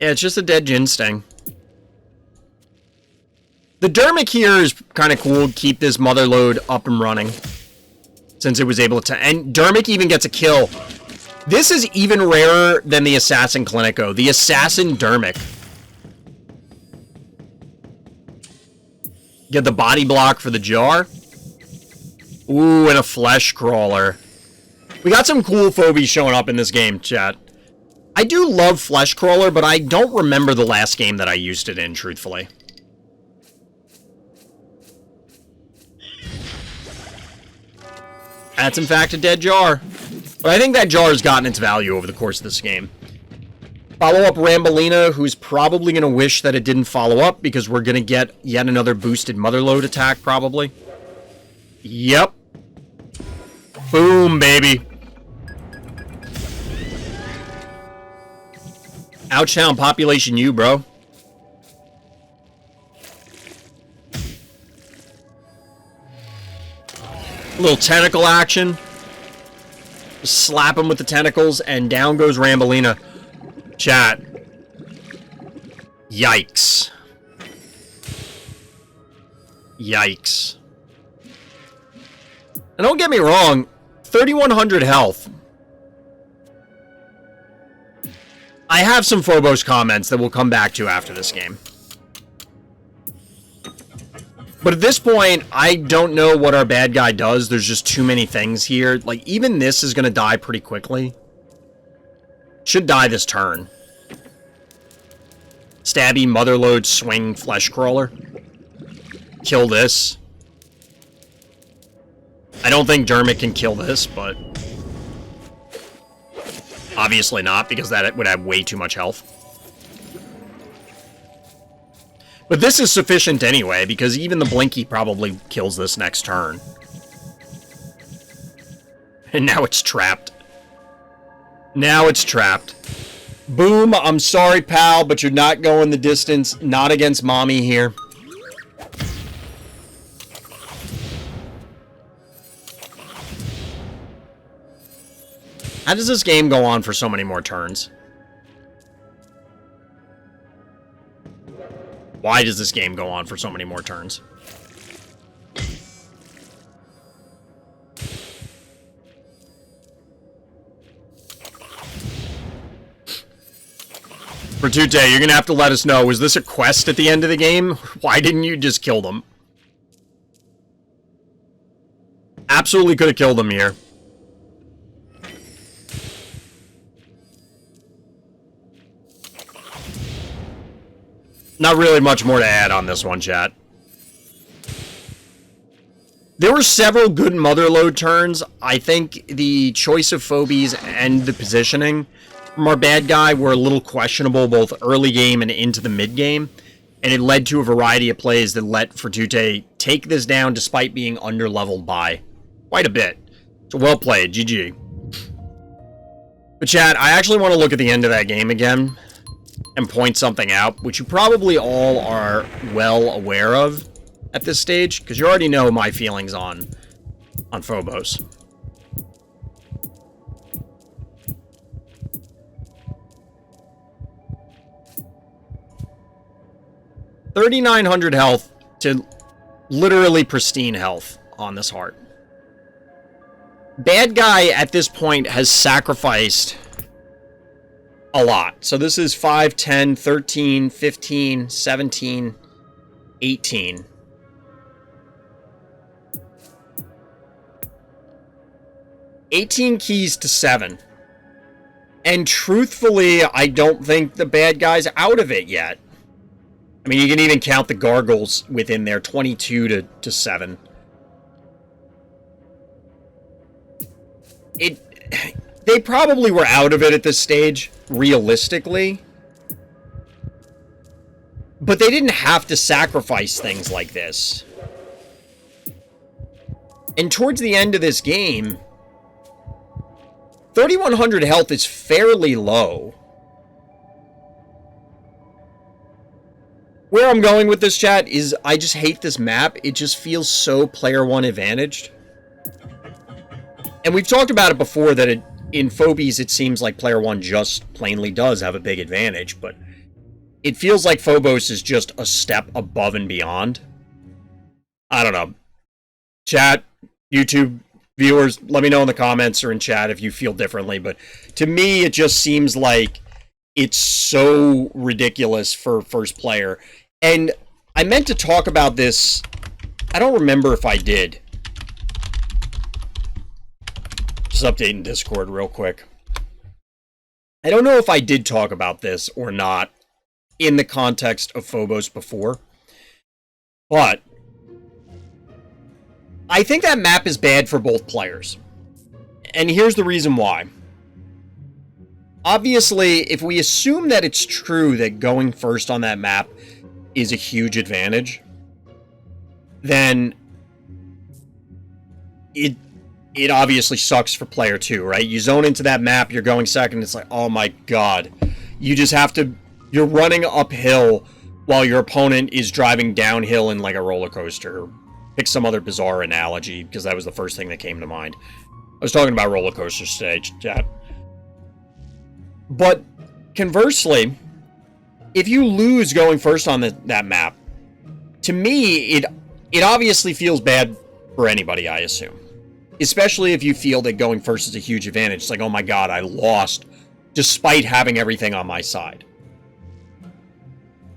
Yeah, it's just a dead Jin Sting. The Dermic here is kind of cool to keep this mother load up and running. Since it was able to... And Dermic even gets a kill. This is even rarer than the Assassin Clinico. The Assassin Dermic. Get the body block for the jar. Ooh, and a flesh crawler. We got some cool phobies showing up in this game, chat. I do love flesh crawler, but I don't remember the last game that I used it in, truthfully. That's in fact a dead jar. But I think that jar has gotten its value over the course of this game. Follow up Rambolina, who's probably going to wish that it didn't follow up, because we're going to get yet another boosted motherload attack, probably. Yep. Boom, baby. Ouchtown population U, bro. A little tentacle action. Just slap him with the tentacles, and down goes Rambolina. Chat. Yikes. Yikes. And don't get me wrong, 3,100 health. I have some Phobos comments that we'll come back to after this game. But at this point, I don't know what our bad guy does. There's just too many things here. Like, even this is going to die pretty quickly. Should die this turn. Stabby, motherload, swing, flesh crawler. Kill this. I don't think Dermot can kill this, but... obviously not, because that would have way too much health. But this is sufficient anyway, because even the Blinky probably kills this next turn. And now it's trapped. Now it's trapped. Boom, I'm sorry, pal, but you're not going the distance. Not against mommy here. How does this game go on for so many more turns? Why does this game go on for so many more turns? Fratute, you're gonna have to let us know. Was this a quest at the end of the game? Why didn't you just kill them? Absolutely could have killed them here. Not really much more to add on this one, chat. There were several good motherload turns. I think the choice of Phobies and the positioning from our bad guy were a little questionable both early game and into the mid game, and it led to a variety of plays that let Fratute take this down despite being under-leveled by quite a bit. So well played, GG. But chat, I actually want to look at the end of that game again and point something out, which you probably all are well aware of at this stage, because you already know my feelings on Phobos. $3,900 health to literally pristine health on this heart. Bad guy at this point has sacrificed a lot. So this is 5, 10, 13, 15, 17, 18. 18 keys to 7. And truthfully, I don't think the bad guy's out of it yet. I mean, you can even count the gargles within there, 22 to 7. They probably were out of it at this stage, realistically. But they didn't have to sacrifice things like this. And towards the end of this game, 3,100 health is fairly low. Where I'm going with this, chat, is I just hate this map. It just feels so player one advantaged. And we've talked about it before that in Phobies, it seems like player one just plainly does have a big advantage, but it feels like Phobos is just a step above and beyond. I don't know. Chat, YouTube viewers, let me know in the comments or in chat if you feel differently, but to me, it just seems like it's so ridiculous for first player. And I meant to talk about this. I don't remember if I did. Just updating Discord real quick. I don't know if I did talk about this or not in the context of Phobos before, but I think that map is bad for both players. And here's the reason why. Obviously, if we assume that it's true that going first on that map is a huge advantage, then it obviously sucks for player two, right? You zone into that map, you're going second, it's like, oh my god. You just have to, you're running uphill while your opponent is driving downhill in like a roller coaster. Pick some other bizarre analogy, because that was the first thing that came to mind. I was talking about roller coaster stage, chat. But conversely, if you lose going first on that map, to me, it obviously feels bad for anybody, I assume. Especially if you feel that going first is a huge advantage. It's like, oh my god, I lost despite having everything on my side.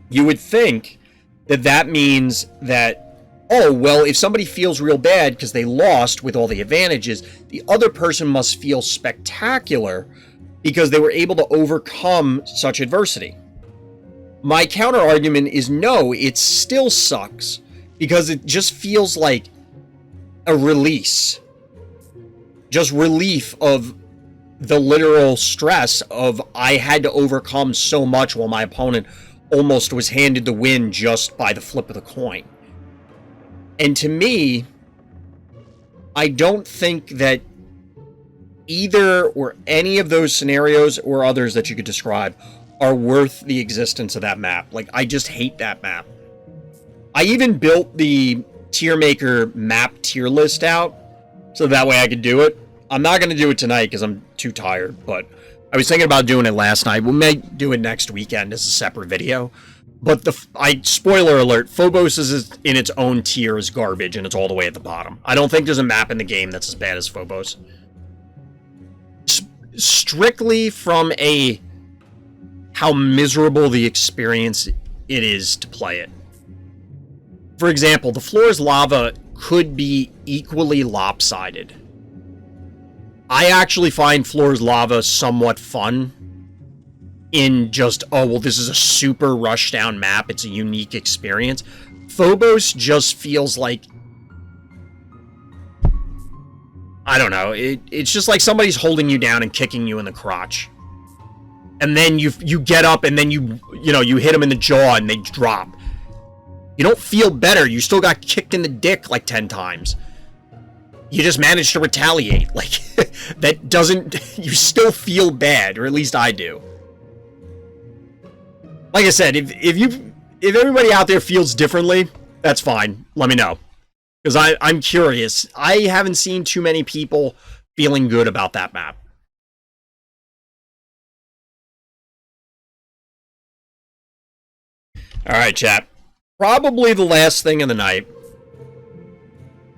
You would think that that means that, oh, well, if somebody feels real bad because they lost with all the advantages, the other person must feel spectacular because they were able to overcome such adversity. My counter argument is no, it still sucks because it just feels like a release. Just relief of the literal stress of I had to overcome so much while my opponent almost was handed the win just by the flip of the coin. And to me, I don't think that either or any of those scenarios or others that you could describe are worth the existence of that map. Like, I just hate that map. I even built the tier maker map tier list out so that way I could do it. I'm not going to do it tonight because I'm too tired, but I was thinking about doing it last night. We may do it next weekend as a separate video. But spoiler alert, Phobos is in its own tier as garbage, and it's all the way at the bottom. I don't think there's a map in the game that's as bad as Phobos. Strictly from a how miserable the experience it is to play it. For example, the floor's lava could be equally lopsided. I actually find floor's lava somewhat fun in just, oh, well, this is a super rushdown map. It's a unique experience. Phobos just feels like, I don't know. It's just like somebody's holding you down and kicking you in the crotch. And then you get up and then you hit them in the jaw and they drop. You don't feel better. You still got kicked in the dick like 10 times. You just managed to retaliate. Like, that doesn't... You still feel bad, or at least I do. Like I said, if everybody out there feels differently, that's fine. Let me know. Because I'm curious. I haven't seen too many people feeling good about that map. Alright, chat. Probably the last thing in the night.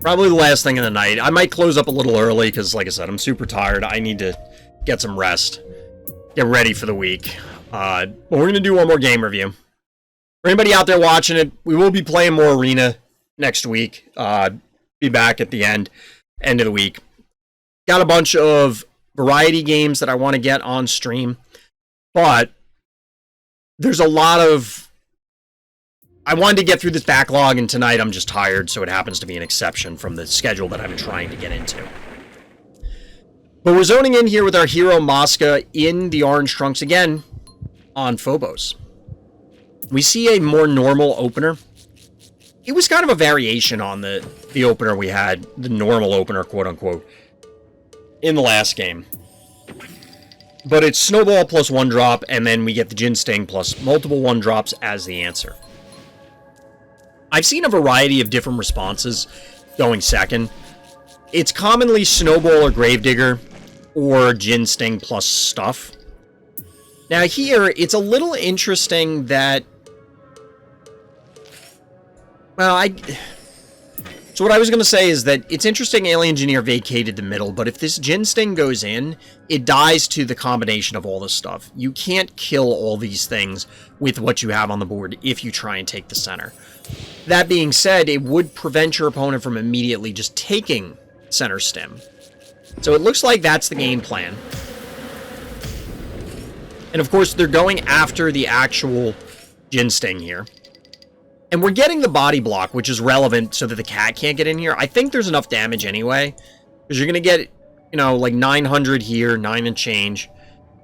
Probably the last thing in the night. I might close up a little early because, like I said, I'm super tired. I need to get some rest. Get ready for the week. But we're going to do one more game review. For anybody out there watching it, we will be playing more Arena next week. Be back at the end of the week. Got a bunch of variety games that I want to get on stream. But there's a lot of... I wanted to get through this backlog, and tonight I'm just tired, so it happens to be an exception from the schedule that I've been trying to get into. But we're zoning in here with our hero MOSCA in the orange trunks again on Phobos. We see a more normal opener. It was kind of a variation on the opener we had, the normal opener, quote-unquote, in the last game. But it's Snowball plus 1-drop, and then we get the Gin Sting plus multiple 1-drops as the answer. I've seen a variety of different responses going second. It's commonly Snowball or Gravedigger or Gin Sting plus stuff. Now here, it's a little interesting that... Well, So what I was going to say is that it's interesting Alien Engineer vacated the middle, but if this Gin Sting goes in, it dies to the combination of all this stuff. You can't kill all these things with what you have on the board if you try and take the center. That being said, it would prevent your opponent from immediately just taking center stem. So it looks like that's the game plan. And of course, they're going after the actual Gin Sting here. And we're getting the body block, which is relevant so that the cat can't get in here. I think there's enough damage anyway. Because you're going to get, like 900 here, 9 and change.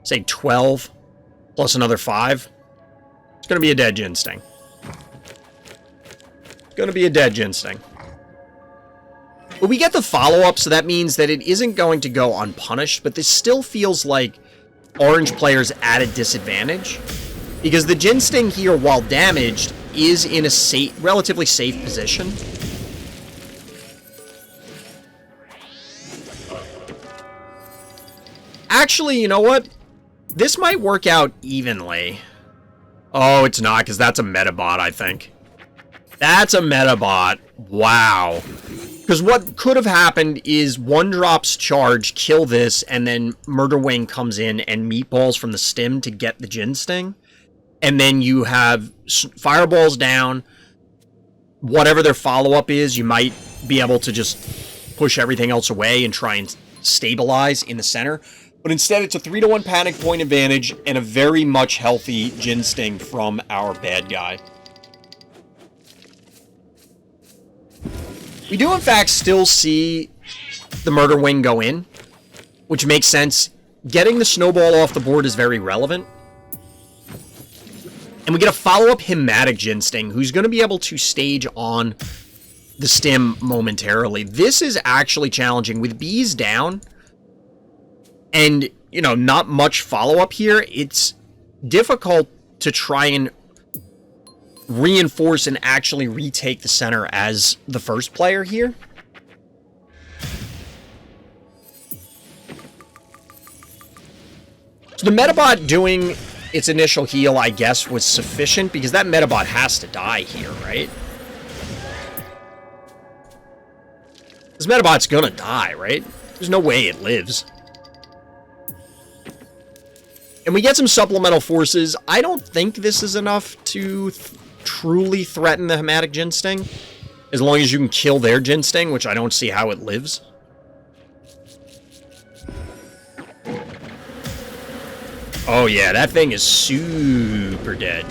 Say 12, plus another 5. It's going to be a dead Gin Sting. It's going to be a dead Gin Sting. But we get the follow-up, so that means that it isn't going to go unpunished. But this still feels like orange players at a disadvantage. Because the Gin Sting here, while damaged, is in a relatively safe position. Actually, you know what? This might work out evenly. Oh, it's not, because that's a Metabot, I think. That's a Metabot. Wow. Because what could have happened is 1-drops charge, kill this, and then Murder Wing comes in and meatballs from the stim to get the Gin Sting. And then you have fireballs down. Whatever their follow-up is, you might be able to just push everything else away and try and stabilize in the center. But instead, it's a 3-to-1 panic point advantage and a very much healthy Gin Sting from our bad guy. We do, in fact, still see the Murder Wing go in, which makes sense. Getting the Snowball off the board is very relevant. And we get a follow-up Hematic Gin Sting, who's going to be able to stage on the stim momentarily. This is actually challenging. With bees down, and, not much follow-up here, it's difficult to try and reinforce and actually retake the center as the first player here. So the Metabot doing its initial heal, I guess, was sufficient, because that Metabot has to die here, right? This Metabot's gonna die, right? There's no way it lives. And And we get some supplemental forces. I don't think this is enough to truly threaten the Hematic Ginsting. As long as you can kill their Ginsting, which I don't see how it lives. Oh yeah, that thing is super dead.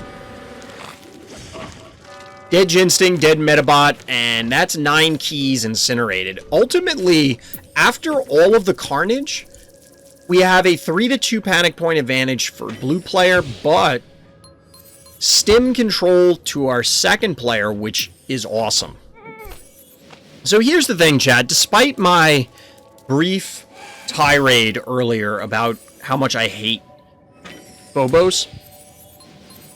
Dead Ginsting, dead Metabot, and that's 9 keys incinerated. Ultimately, after all of the carnage, we have a 3-2 panic point advantage for blue player, but stim control to our second player, which is awesome. So here's the thing, chat. Despite my brief tirade earlier about how much I hate Phobos,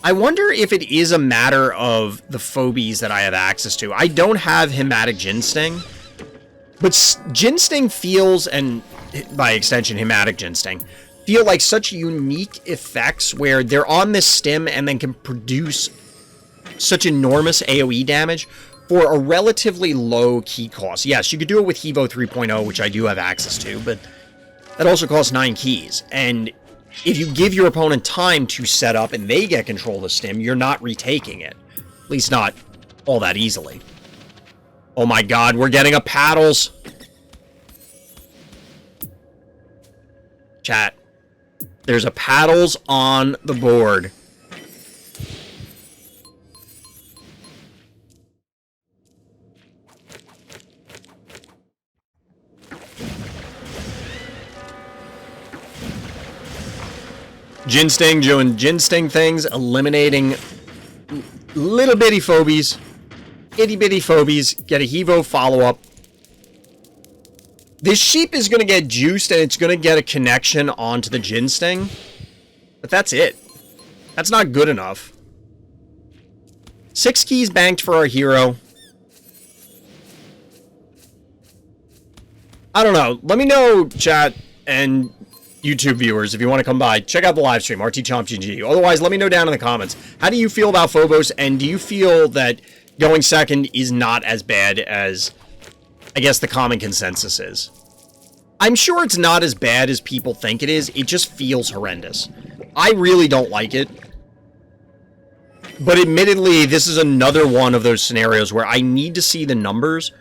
I wonder if it is a matter of the Phobies that I have access to. I don't have Hematic Ginsting, but Ginsting feels, and by extension Hematic Ginsting, feel like such unique effects where they're on this stim and then can produce such enormous AoE damage for a relatively low key cost. Yes, you could do it with Hevo 3.0, which I do have access to, but that also costs 9 keys. And if you give your opponent time to set up and they get control of the stim, you're not retaking it. At least not all that easily. Oh my god, we're getting a paddles. Chat. There's a paddles on the board. Ginsting doing Ginsting things, eliminating little bitty Phobies, itty bitty Phobies, get a Hevo follow-up. This sheep is going to get juiced and it's going to get a connection onto the Ginsting, but that's it. That's not good enough. 6 keys banked for our hero. I don't know. Let me know, chat, and YouTube viewers, if you want to come by, check out the live stream, RTChompGG. Otherwise, let me know down in the comments. How do you feel about Phobos, and do you feel that going second is not as bad as, I guess, the common consensus is? I'm sure it's not as bad as people think it is. It just feels horrendous. I really don't like it. But admittedly, this is another one of those scenarios where I need to see the numbers,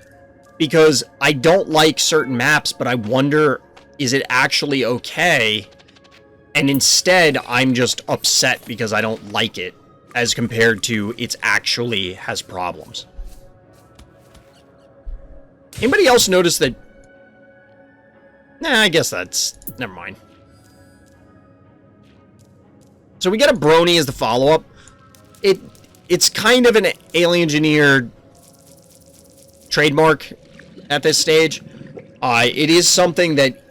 because I don't like certain maps, but I wonder, is it actually okay? And instead, I'm just upset because I don't like it, as compared to it's actually has problems. Anybody else notice that? Nah, I guess that's... never mind. So we get a Brony as the follow-up. It's kind of an Alien Engineer trademark at this stage. It is something that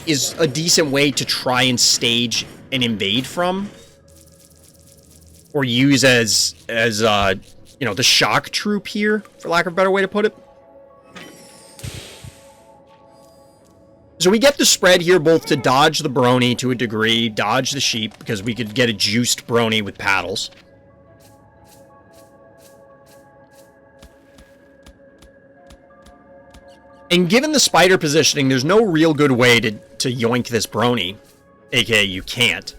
is a decent way to try and stage an invade from, or use as you know, the shock troop here, for lack of a better way to put it. So we get the spread here both to dodge the Brony to a degree, dodge the sheep, because we could get a juiced Brony with paddles. And given the spider positioning, there's no real good way to yoink this Brony. AKA, you can't.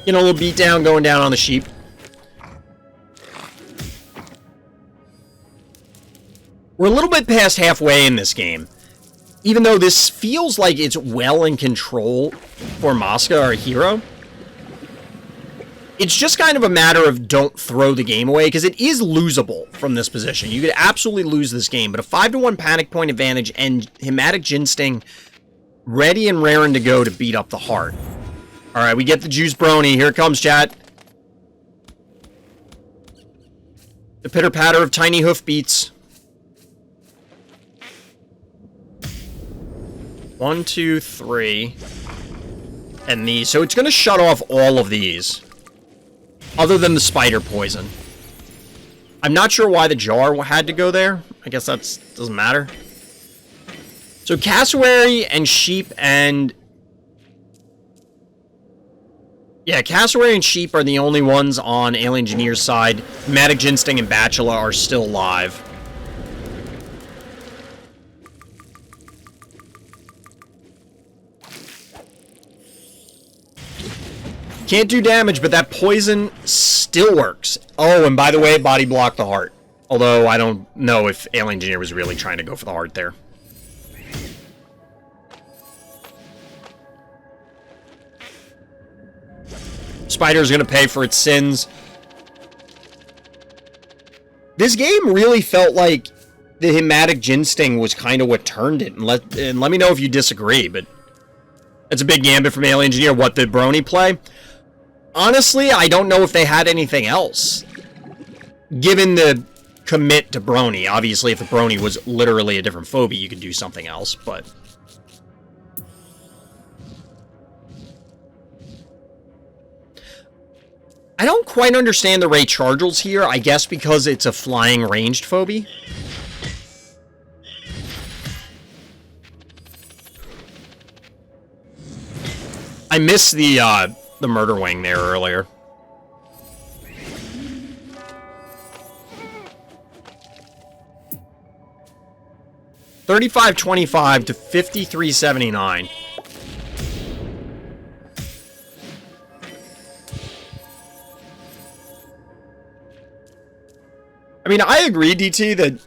You know, a little beatdown going down on the sheep. We're a little bit past halfway in this game. Even though this feels like it's well in control for MOSCA, our hero. It's just kind of a matter of don't throw the game away, because it is losable from this position. You could absolutely lose this game, but a 5-1 panic point advantage and Hematic Ginsting ready and raring to go to beat up the heart. Alright, we get the juice Brony. Here it comes, chat. The pitter-patter of tiny hoofbeats. 1, 2, 3. And these. So it's going to shut off all of these. Other than the spider poison. I'm not sure why the jar had to go there. I guess that doesn't matter. So cassowary and sheep and... yeah, cassowary and sheep are the only ones on Alien Engineer's side. Hematic Ginsting and Bachelor are still alive. Can't do damage, but that poison still works. Oh, and by the way, body block the heart. Although I don't know if Alien Engineer was really trying to go for the heart there. Spider's gonna pay for its sins. This game really felt like the Hematic Ginsting was kind of what turned it. And let me know if you disagree, but it's a big gambit from Alien Engineer. What did Brony play? Honestly, I don't know if they had anything else. Given the commit to Brony. Obviously, if the Brony was literally a different phobie, you could do something else, but... I don't quite understand the Ray Chargels here, I guess because it's a flying ranged phobie. I missed the murder wing there earlier. $35.25 to $53.79. I mean, I agree, DT, that,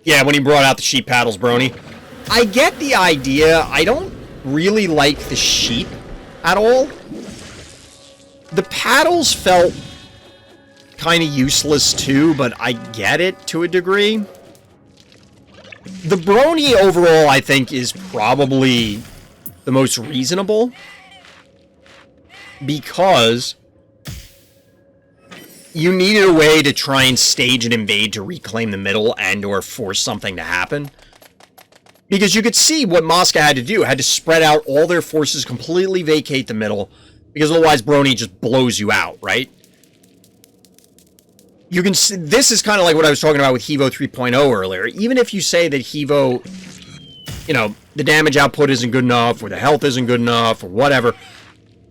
yeah, when he brought out the sheep paddles, Brony. I get the idea. I don't really like the sheep at all. The paddles felt kind of useless too, but I get it to a degree. The Brony overall, I think, is probably the most reasonable. Because you needed a way to try and stage an invade to reclaim the middle and or force something to happen. Because you could see what MOSCA had to do. Had to spread out all their forces, completely vacate the middle. Because otherwise Brony just blows you out, right? You can see, this is kind of like what I was talking about with Hevo 3.0 earlier. Even if you say that Hevo, you know, the damage output isn't good enough, or the health isn't good enough, or whatever,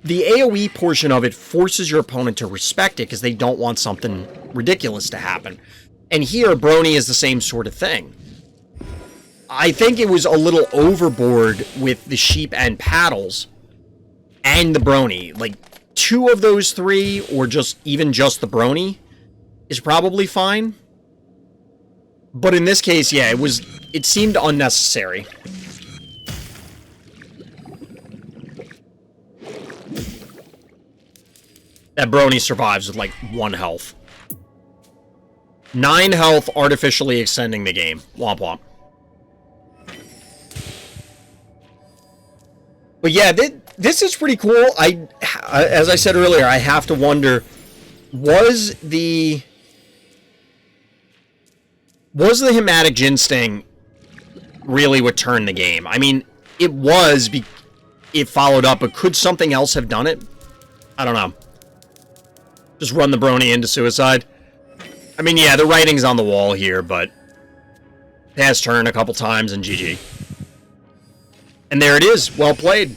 the AoE portion of it forces your opponent to respect it because they don't want something ridiculous to happen. And here, Brony is the same sort of thing. I think it was a little overboard with the sheep and paddles and the Brony. Like, 2 of those 3, or even just the Brony, is probably fine. But in this case, yeah, it seemed unnecessary. That Brony survives with, like, 1 health. 9 health, artificially extending the game. Womp womp. But yeah, this is pretty cool. As I said earlier, I have to wonder, was the Hematic Ginsting really what turned the game? I mean, it was, it followed up, but could something else have done it? I don't know. Just run the Brony into suicide. I mean, yeah, the writing's on the wall here, but pass turn a couple times and GG. And there it is. Well played.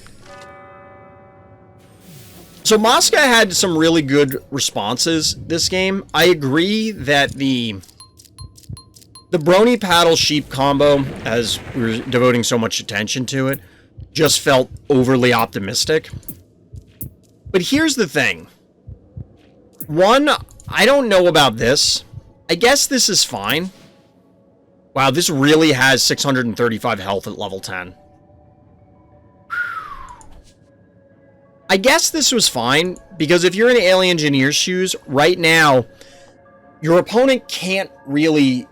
So MOSCA had some really good responses this game. I agree that the Brony Paddle Sheep combo, as we were devoting so much attention to it, just felt overly optimistic. But here's the thing. One, I don't know about this. I guess this is fine. Wow, this really has 635 health at level 10. I guess this was fine, because if you're in Alien Engineer's shoes, right now, your opponent can't really,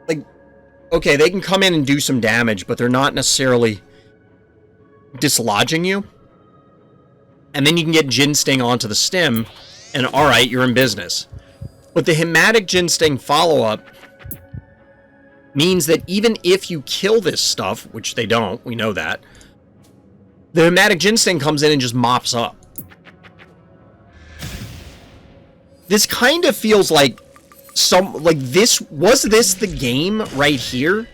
like, okay, they can come in and do some damage, but they're not necessarily dislodging you. And then you can get Ginsting onto the stim, and alright, you're in business. But the Hematic Ginsting follow-up means that even if you kill this stuff, which they don't, we know that, the Hematic Ginsting comes in and just mops up. This kind of feels like was this the game right here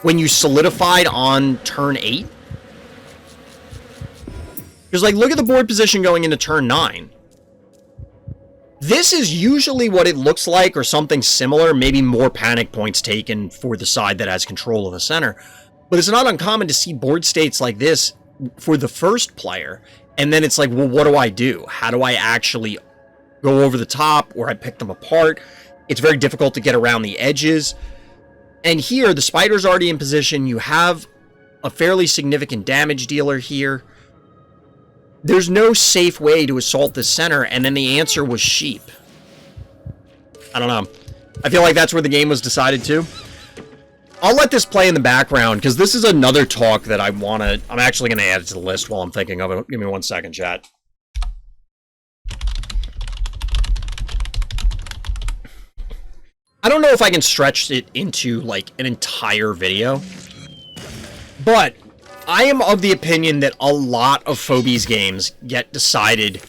when you solidified on turn 8? Because, like, look at the board position going into turn 9. This is usually what it looks like, or something similar, maybe more panic points taken for the side that has control of the center. But it's not uncommon to see board states like this for the first player, And then it's like, well, what do I do? How do I actually go over the top, or I pick them apart? It's very difficult to get around the edges. And here, the spider's already in position. You have a fairly significant damage dealer here. There's no safe way to assault the center, and then the answer was sheep. I don't know. I feel like that's where the game was decided to. I'll let this play in the background, because this is another talk that I want to... I'm actually going to add it to the list while I'm thinking of it. Give me 1 second, chat. I don't know if I can stretch it into, like, an entire video, but I am of the opinion that a lot of Phobies games get decided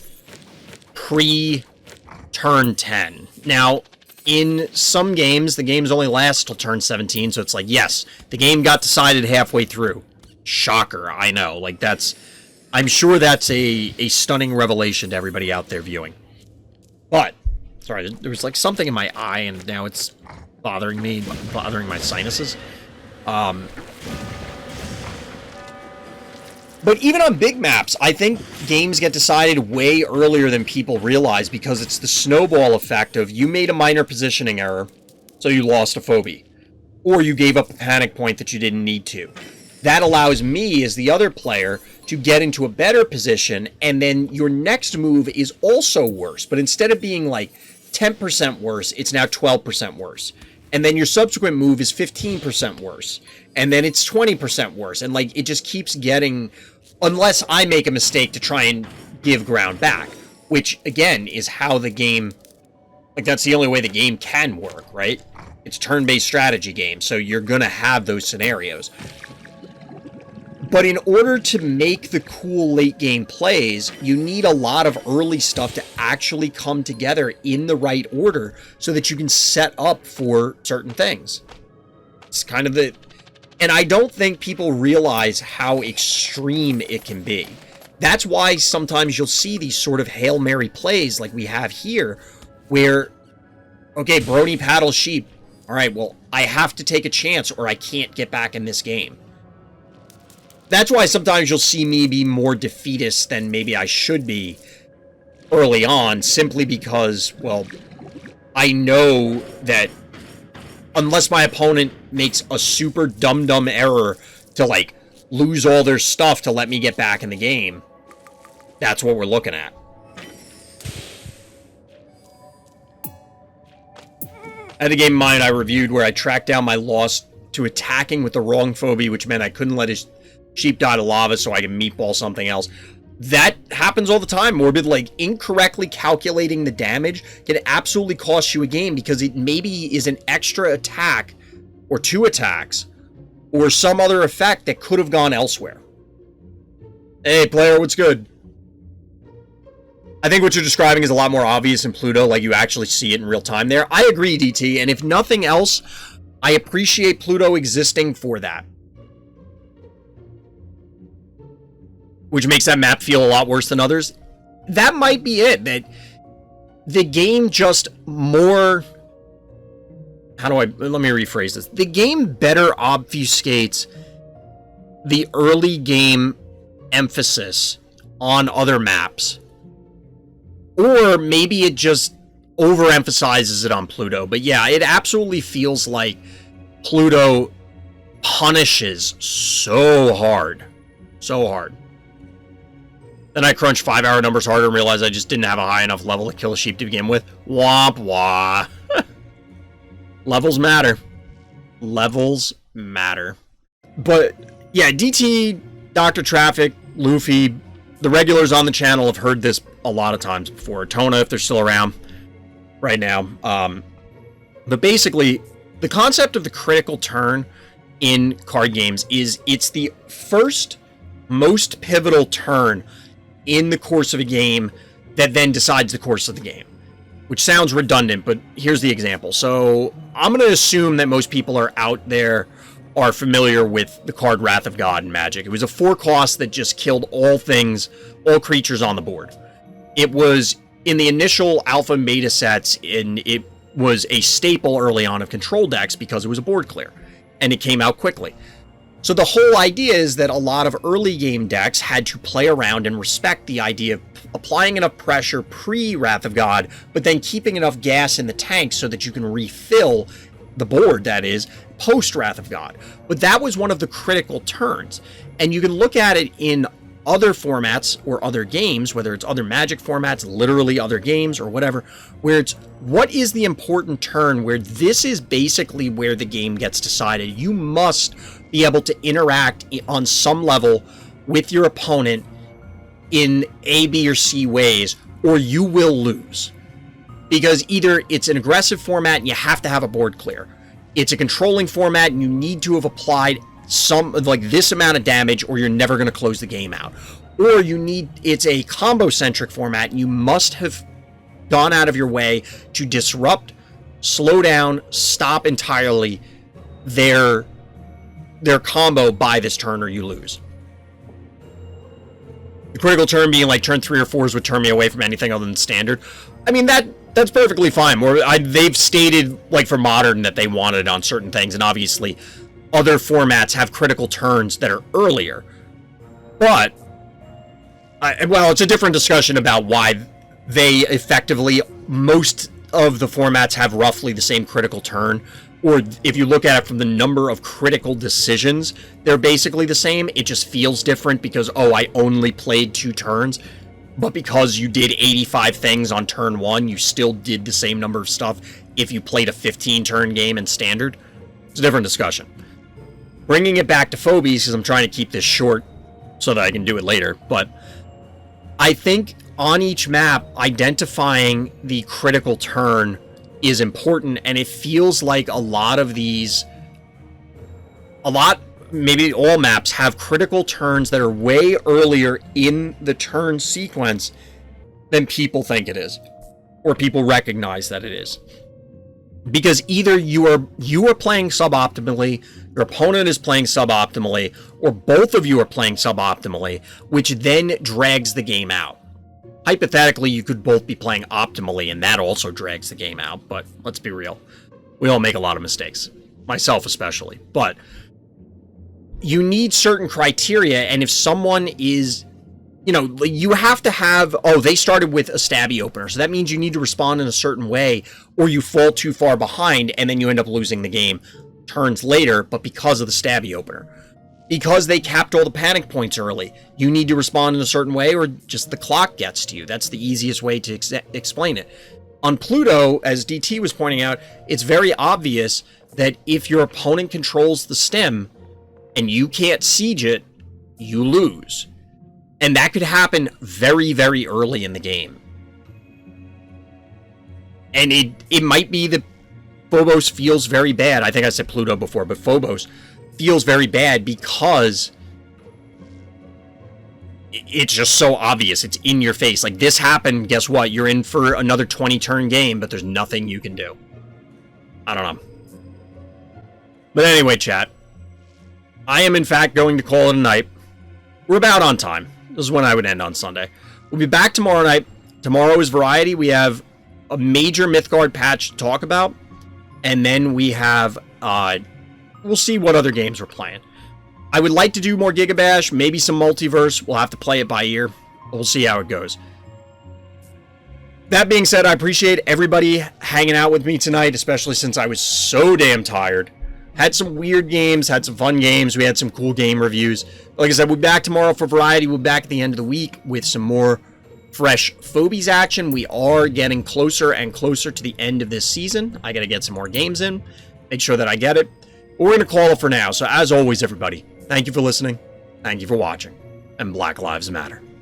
pre-turn 10. Now, in some games, the games only last till turn 17, so it's like, yes, the game got decided halfway through. Shocker, I know. Like, that's... I'm sure that's a stunning revelation to everybody out there viewing. But, sorry, there was, like, something in my eye, and now it's bothering me, bothering my sinuses. But even on big maps, I think games get decided way earlier than people realize, because it's the snowball effect of you made a minor positioning error, so you lost a phobie. Or you gave up a panic point that you didn't need to. That allows me, as the other player, to get into a better position, and then your next move is also worse. But instead of being like 10% worse, it's now 12% worse. And then your subsequent move is 15% worse. And then it's 20% worse. And, like, it just keeps getting... Unless I make a mistake to try and give ground back. Which, again, is how the game... Like, that's the only way the game can work, right? It's a turn-based strategy game, so you're gonna have those scenarios. But in order to make the cool late-game plays, you need a lot of early stuff to actually come together in the right order so that you can set up for certain things. It's kind of the... And I don't think people realize how extreme it can be. That's why sometimes you'll see these sort of Hail Mary plays like we have here, where, okay, Brony paddles sheep. All right, well, I have to take a chance or I can't get back in this game. That's why sometimes you'll see me be more defeatist than maybe I should be early on, simply because, well, I know that unless my opponent makes a super dumb error to, like, lose all their stuff to let me get back in the game, that's what we're looking at. I had a game in mind I reviewed where I tracked down my loss to attacking with the wrong phobie, which meant I couldn't let his sheep die to lava so I can meatball something else. That happens all the time, Morbid. Like, incorrectly calculating the damage can absolutely cost you a game because it maybe is an extra attack or 2 attacks or some other effect that could have gone elsewhere. Hey, player, what's good? I think what you're describing is a lot more obvious in Pluto, like you actually see it in real time there. I agree, DT, and if nothing else, I appreciate Pluto existing for that. Which makes that map feel a lot worse than others. That might be it, that the game just more... let me rephrase this. The game better obfuscates the early game emphasis on other maps. Or maybe it just overemphasizes it on Pluto. But yeah, it absolutely feels like Pluto punishes so hard. So hard. Then I crunched 5-hour numbers harder and realized I just didn't have a high enough level to kill a sheep to begin with. Womp wah. Levels matter. Levels matter. But, yeah, DT, Dr. Traffic, Luffy, the regulars on the channel have heard this a lot of times before. Tona, if they're still around right now. But basically, the concept of the critical turn in card games is it's the first most pivotal turn in the course of a game that then decides the course of the game. Which sounds redundant, but here's the example. So I'm going to assume that most people are out there are familiar with the card Wrath of God in Magic. It was a 4-cost that just killed all things, all creatures on the board. It was in the initial alpha and beta sets, and it was a staple early on of control decks because it was a board clear, and it came out quickly. So the whole idea is that a lot of early game decks had to play around and respect the idea of applying enough pressure pre-Wrath of God, but then keeping enough gas in the tank so that you can refill the board, that is, post-Wrath of God. But that was one of the critical turns. And you can look at it in other formats or other games, whether it's other Magic formats, literally other games or whatever, where it's what is the important turn, where this is basically where the game gets decided. You must be able to interact on some level with your opponent in A, B, or C ways, or you will lose. Because either it's an aggressive format and you have to have a board clear, it's a controlling format and you need to have applied some, like this amount of damage, or you're never going to close the game out. Or it's a combo-centric format and you must have gone out of your way to disrupt, slow down, stop entirely their combo by this turn, or you lose. The critical turn being like turn 3 or 4s would turn me away from anything other than standard. I mean, that's perfectly fine. They've stated, like for Modern, that they wanted it on certain things, and obviously other formats have critical turns that are earlier. But, well, it's a different discussion about why they effectively, most of the formats have roughly the same critical turn. Or if you look at it from the number of critical decisions, they're basically the same. It just feels different because, oh, I only played 2 turns. But because you did 85 things on turn 1, you still did the same number of stuff if you played a 15-turn game in Standard. It's a different discussion. Bringing it back to Phobies, because I'm trying to keep this short so that I can do it later, but I think on each map, identifying the critical turn is important, and it feels like maybe all maps have critical turns that are way earlier in the turn sequence than people think it is, or people recognize that it is. Because either you are playing suboptimally, your opponent is playing suboptimally, or both of you are playing suboptimally, which then drags the game out. Hypothetically, you could both be playing optimally, and that also drags the game out, but let's be real. We all make a lot of mistakes, myself especially. But you need certain criteria, and if someone is, you have to have, they started with a stabby opener, so that means you need to respond in a certain way, or you fall too far behind, and then you end up losing the game turns later, but because of the stabby opener. Because they capped all the panic points early, you need to respond in a certain way, or just the clock gets to you. That's the easiest way to explain it. On Pluto, as DT was pointing out, it's very obvious that if your opponent controls the stem, and you can't siege it, you lose. And that could happen very, very early in the game. And it might be that Phobos feels very bad. I think I said Pluto before, but Phobos feels very bad because it's just so obvious. It's in your face. Like, this happened, guess what? You're in for another 20-turn game, but there's nothing you can do. I don't know. But anyway, chat. I am, in fact, going to call it a night. We're about on time. This is when I would end on Sunday. We'll be back tomorrow night. Tomorrow is Variety. We have a major Mythgard patch to talk about. And then we have, we'll see what other games we're playing. I would like to do more Gigabash, maybe some Multiverse. We'll have to play it by ear. We'll see how it goes. That being said, I appreciate everybody hanging out with me tonight, especially since I was so damn tired. Had some weird games, had some fun games. We had some cool game reviews. Like I said, we'll be back tomorrow for Variety. We'll be back at the end of the week with some more fresh Phobies action. We are getting closer and closer to the end of this season. I got to get some more games in. Make sure that I get it. But we're going to call it for now. So as always, everybody, thank you for listening. Thank you for watching. And Black Lives Matter.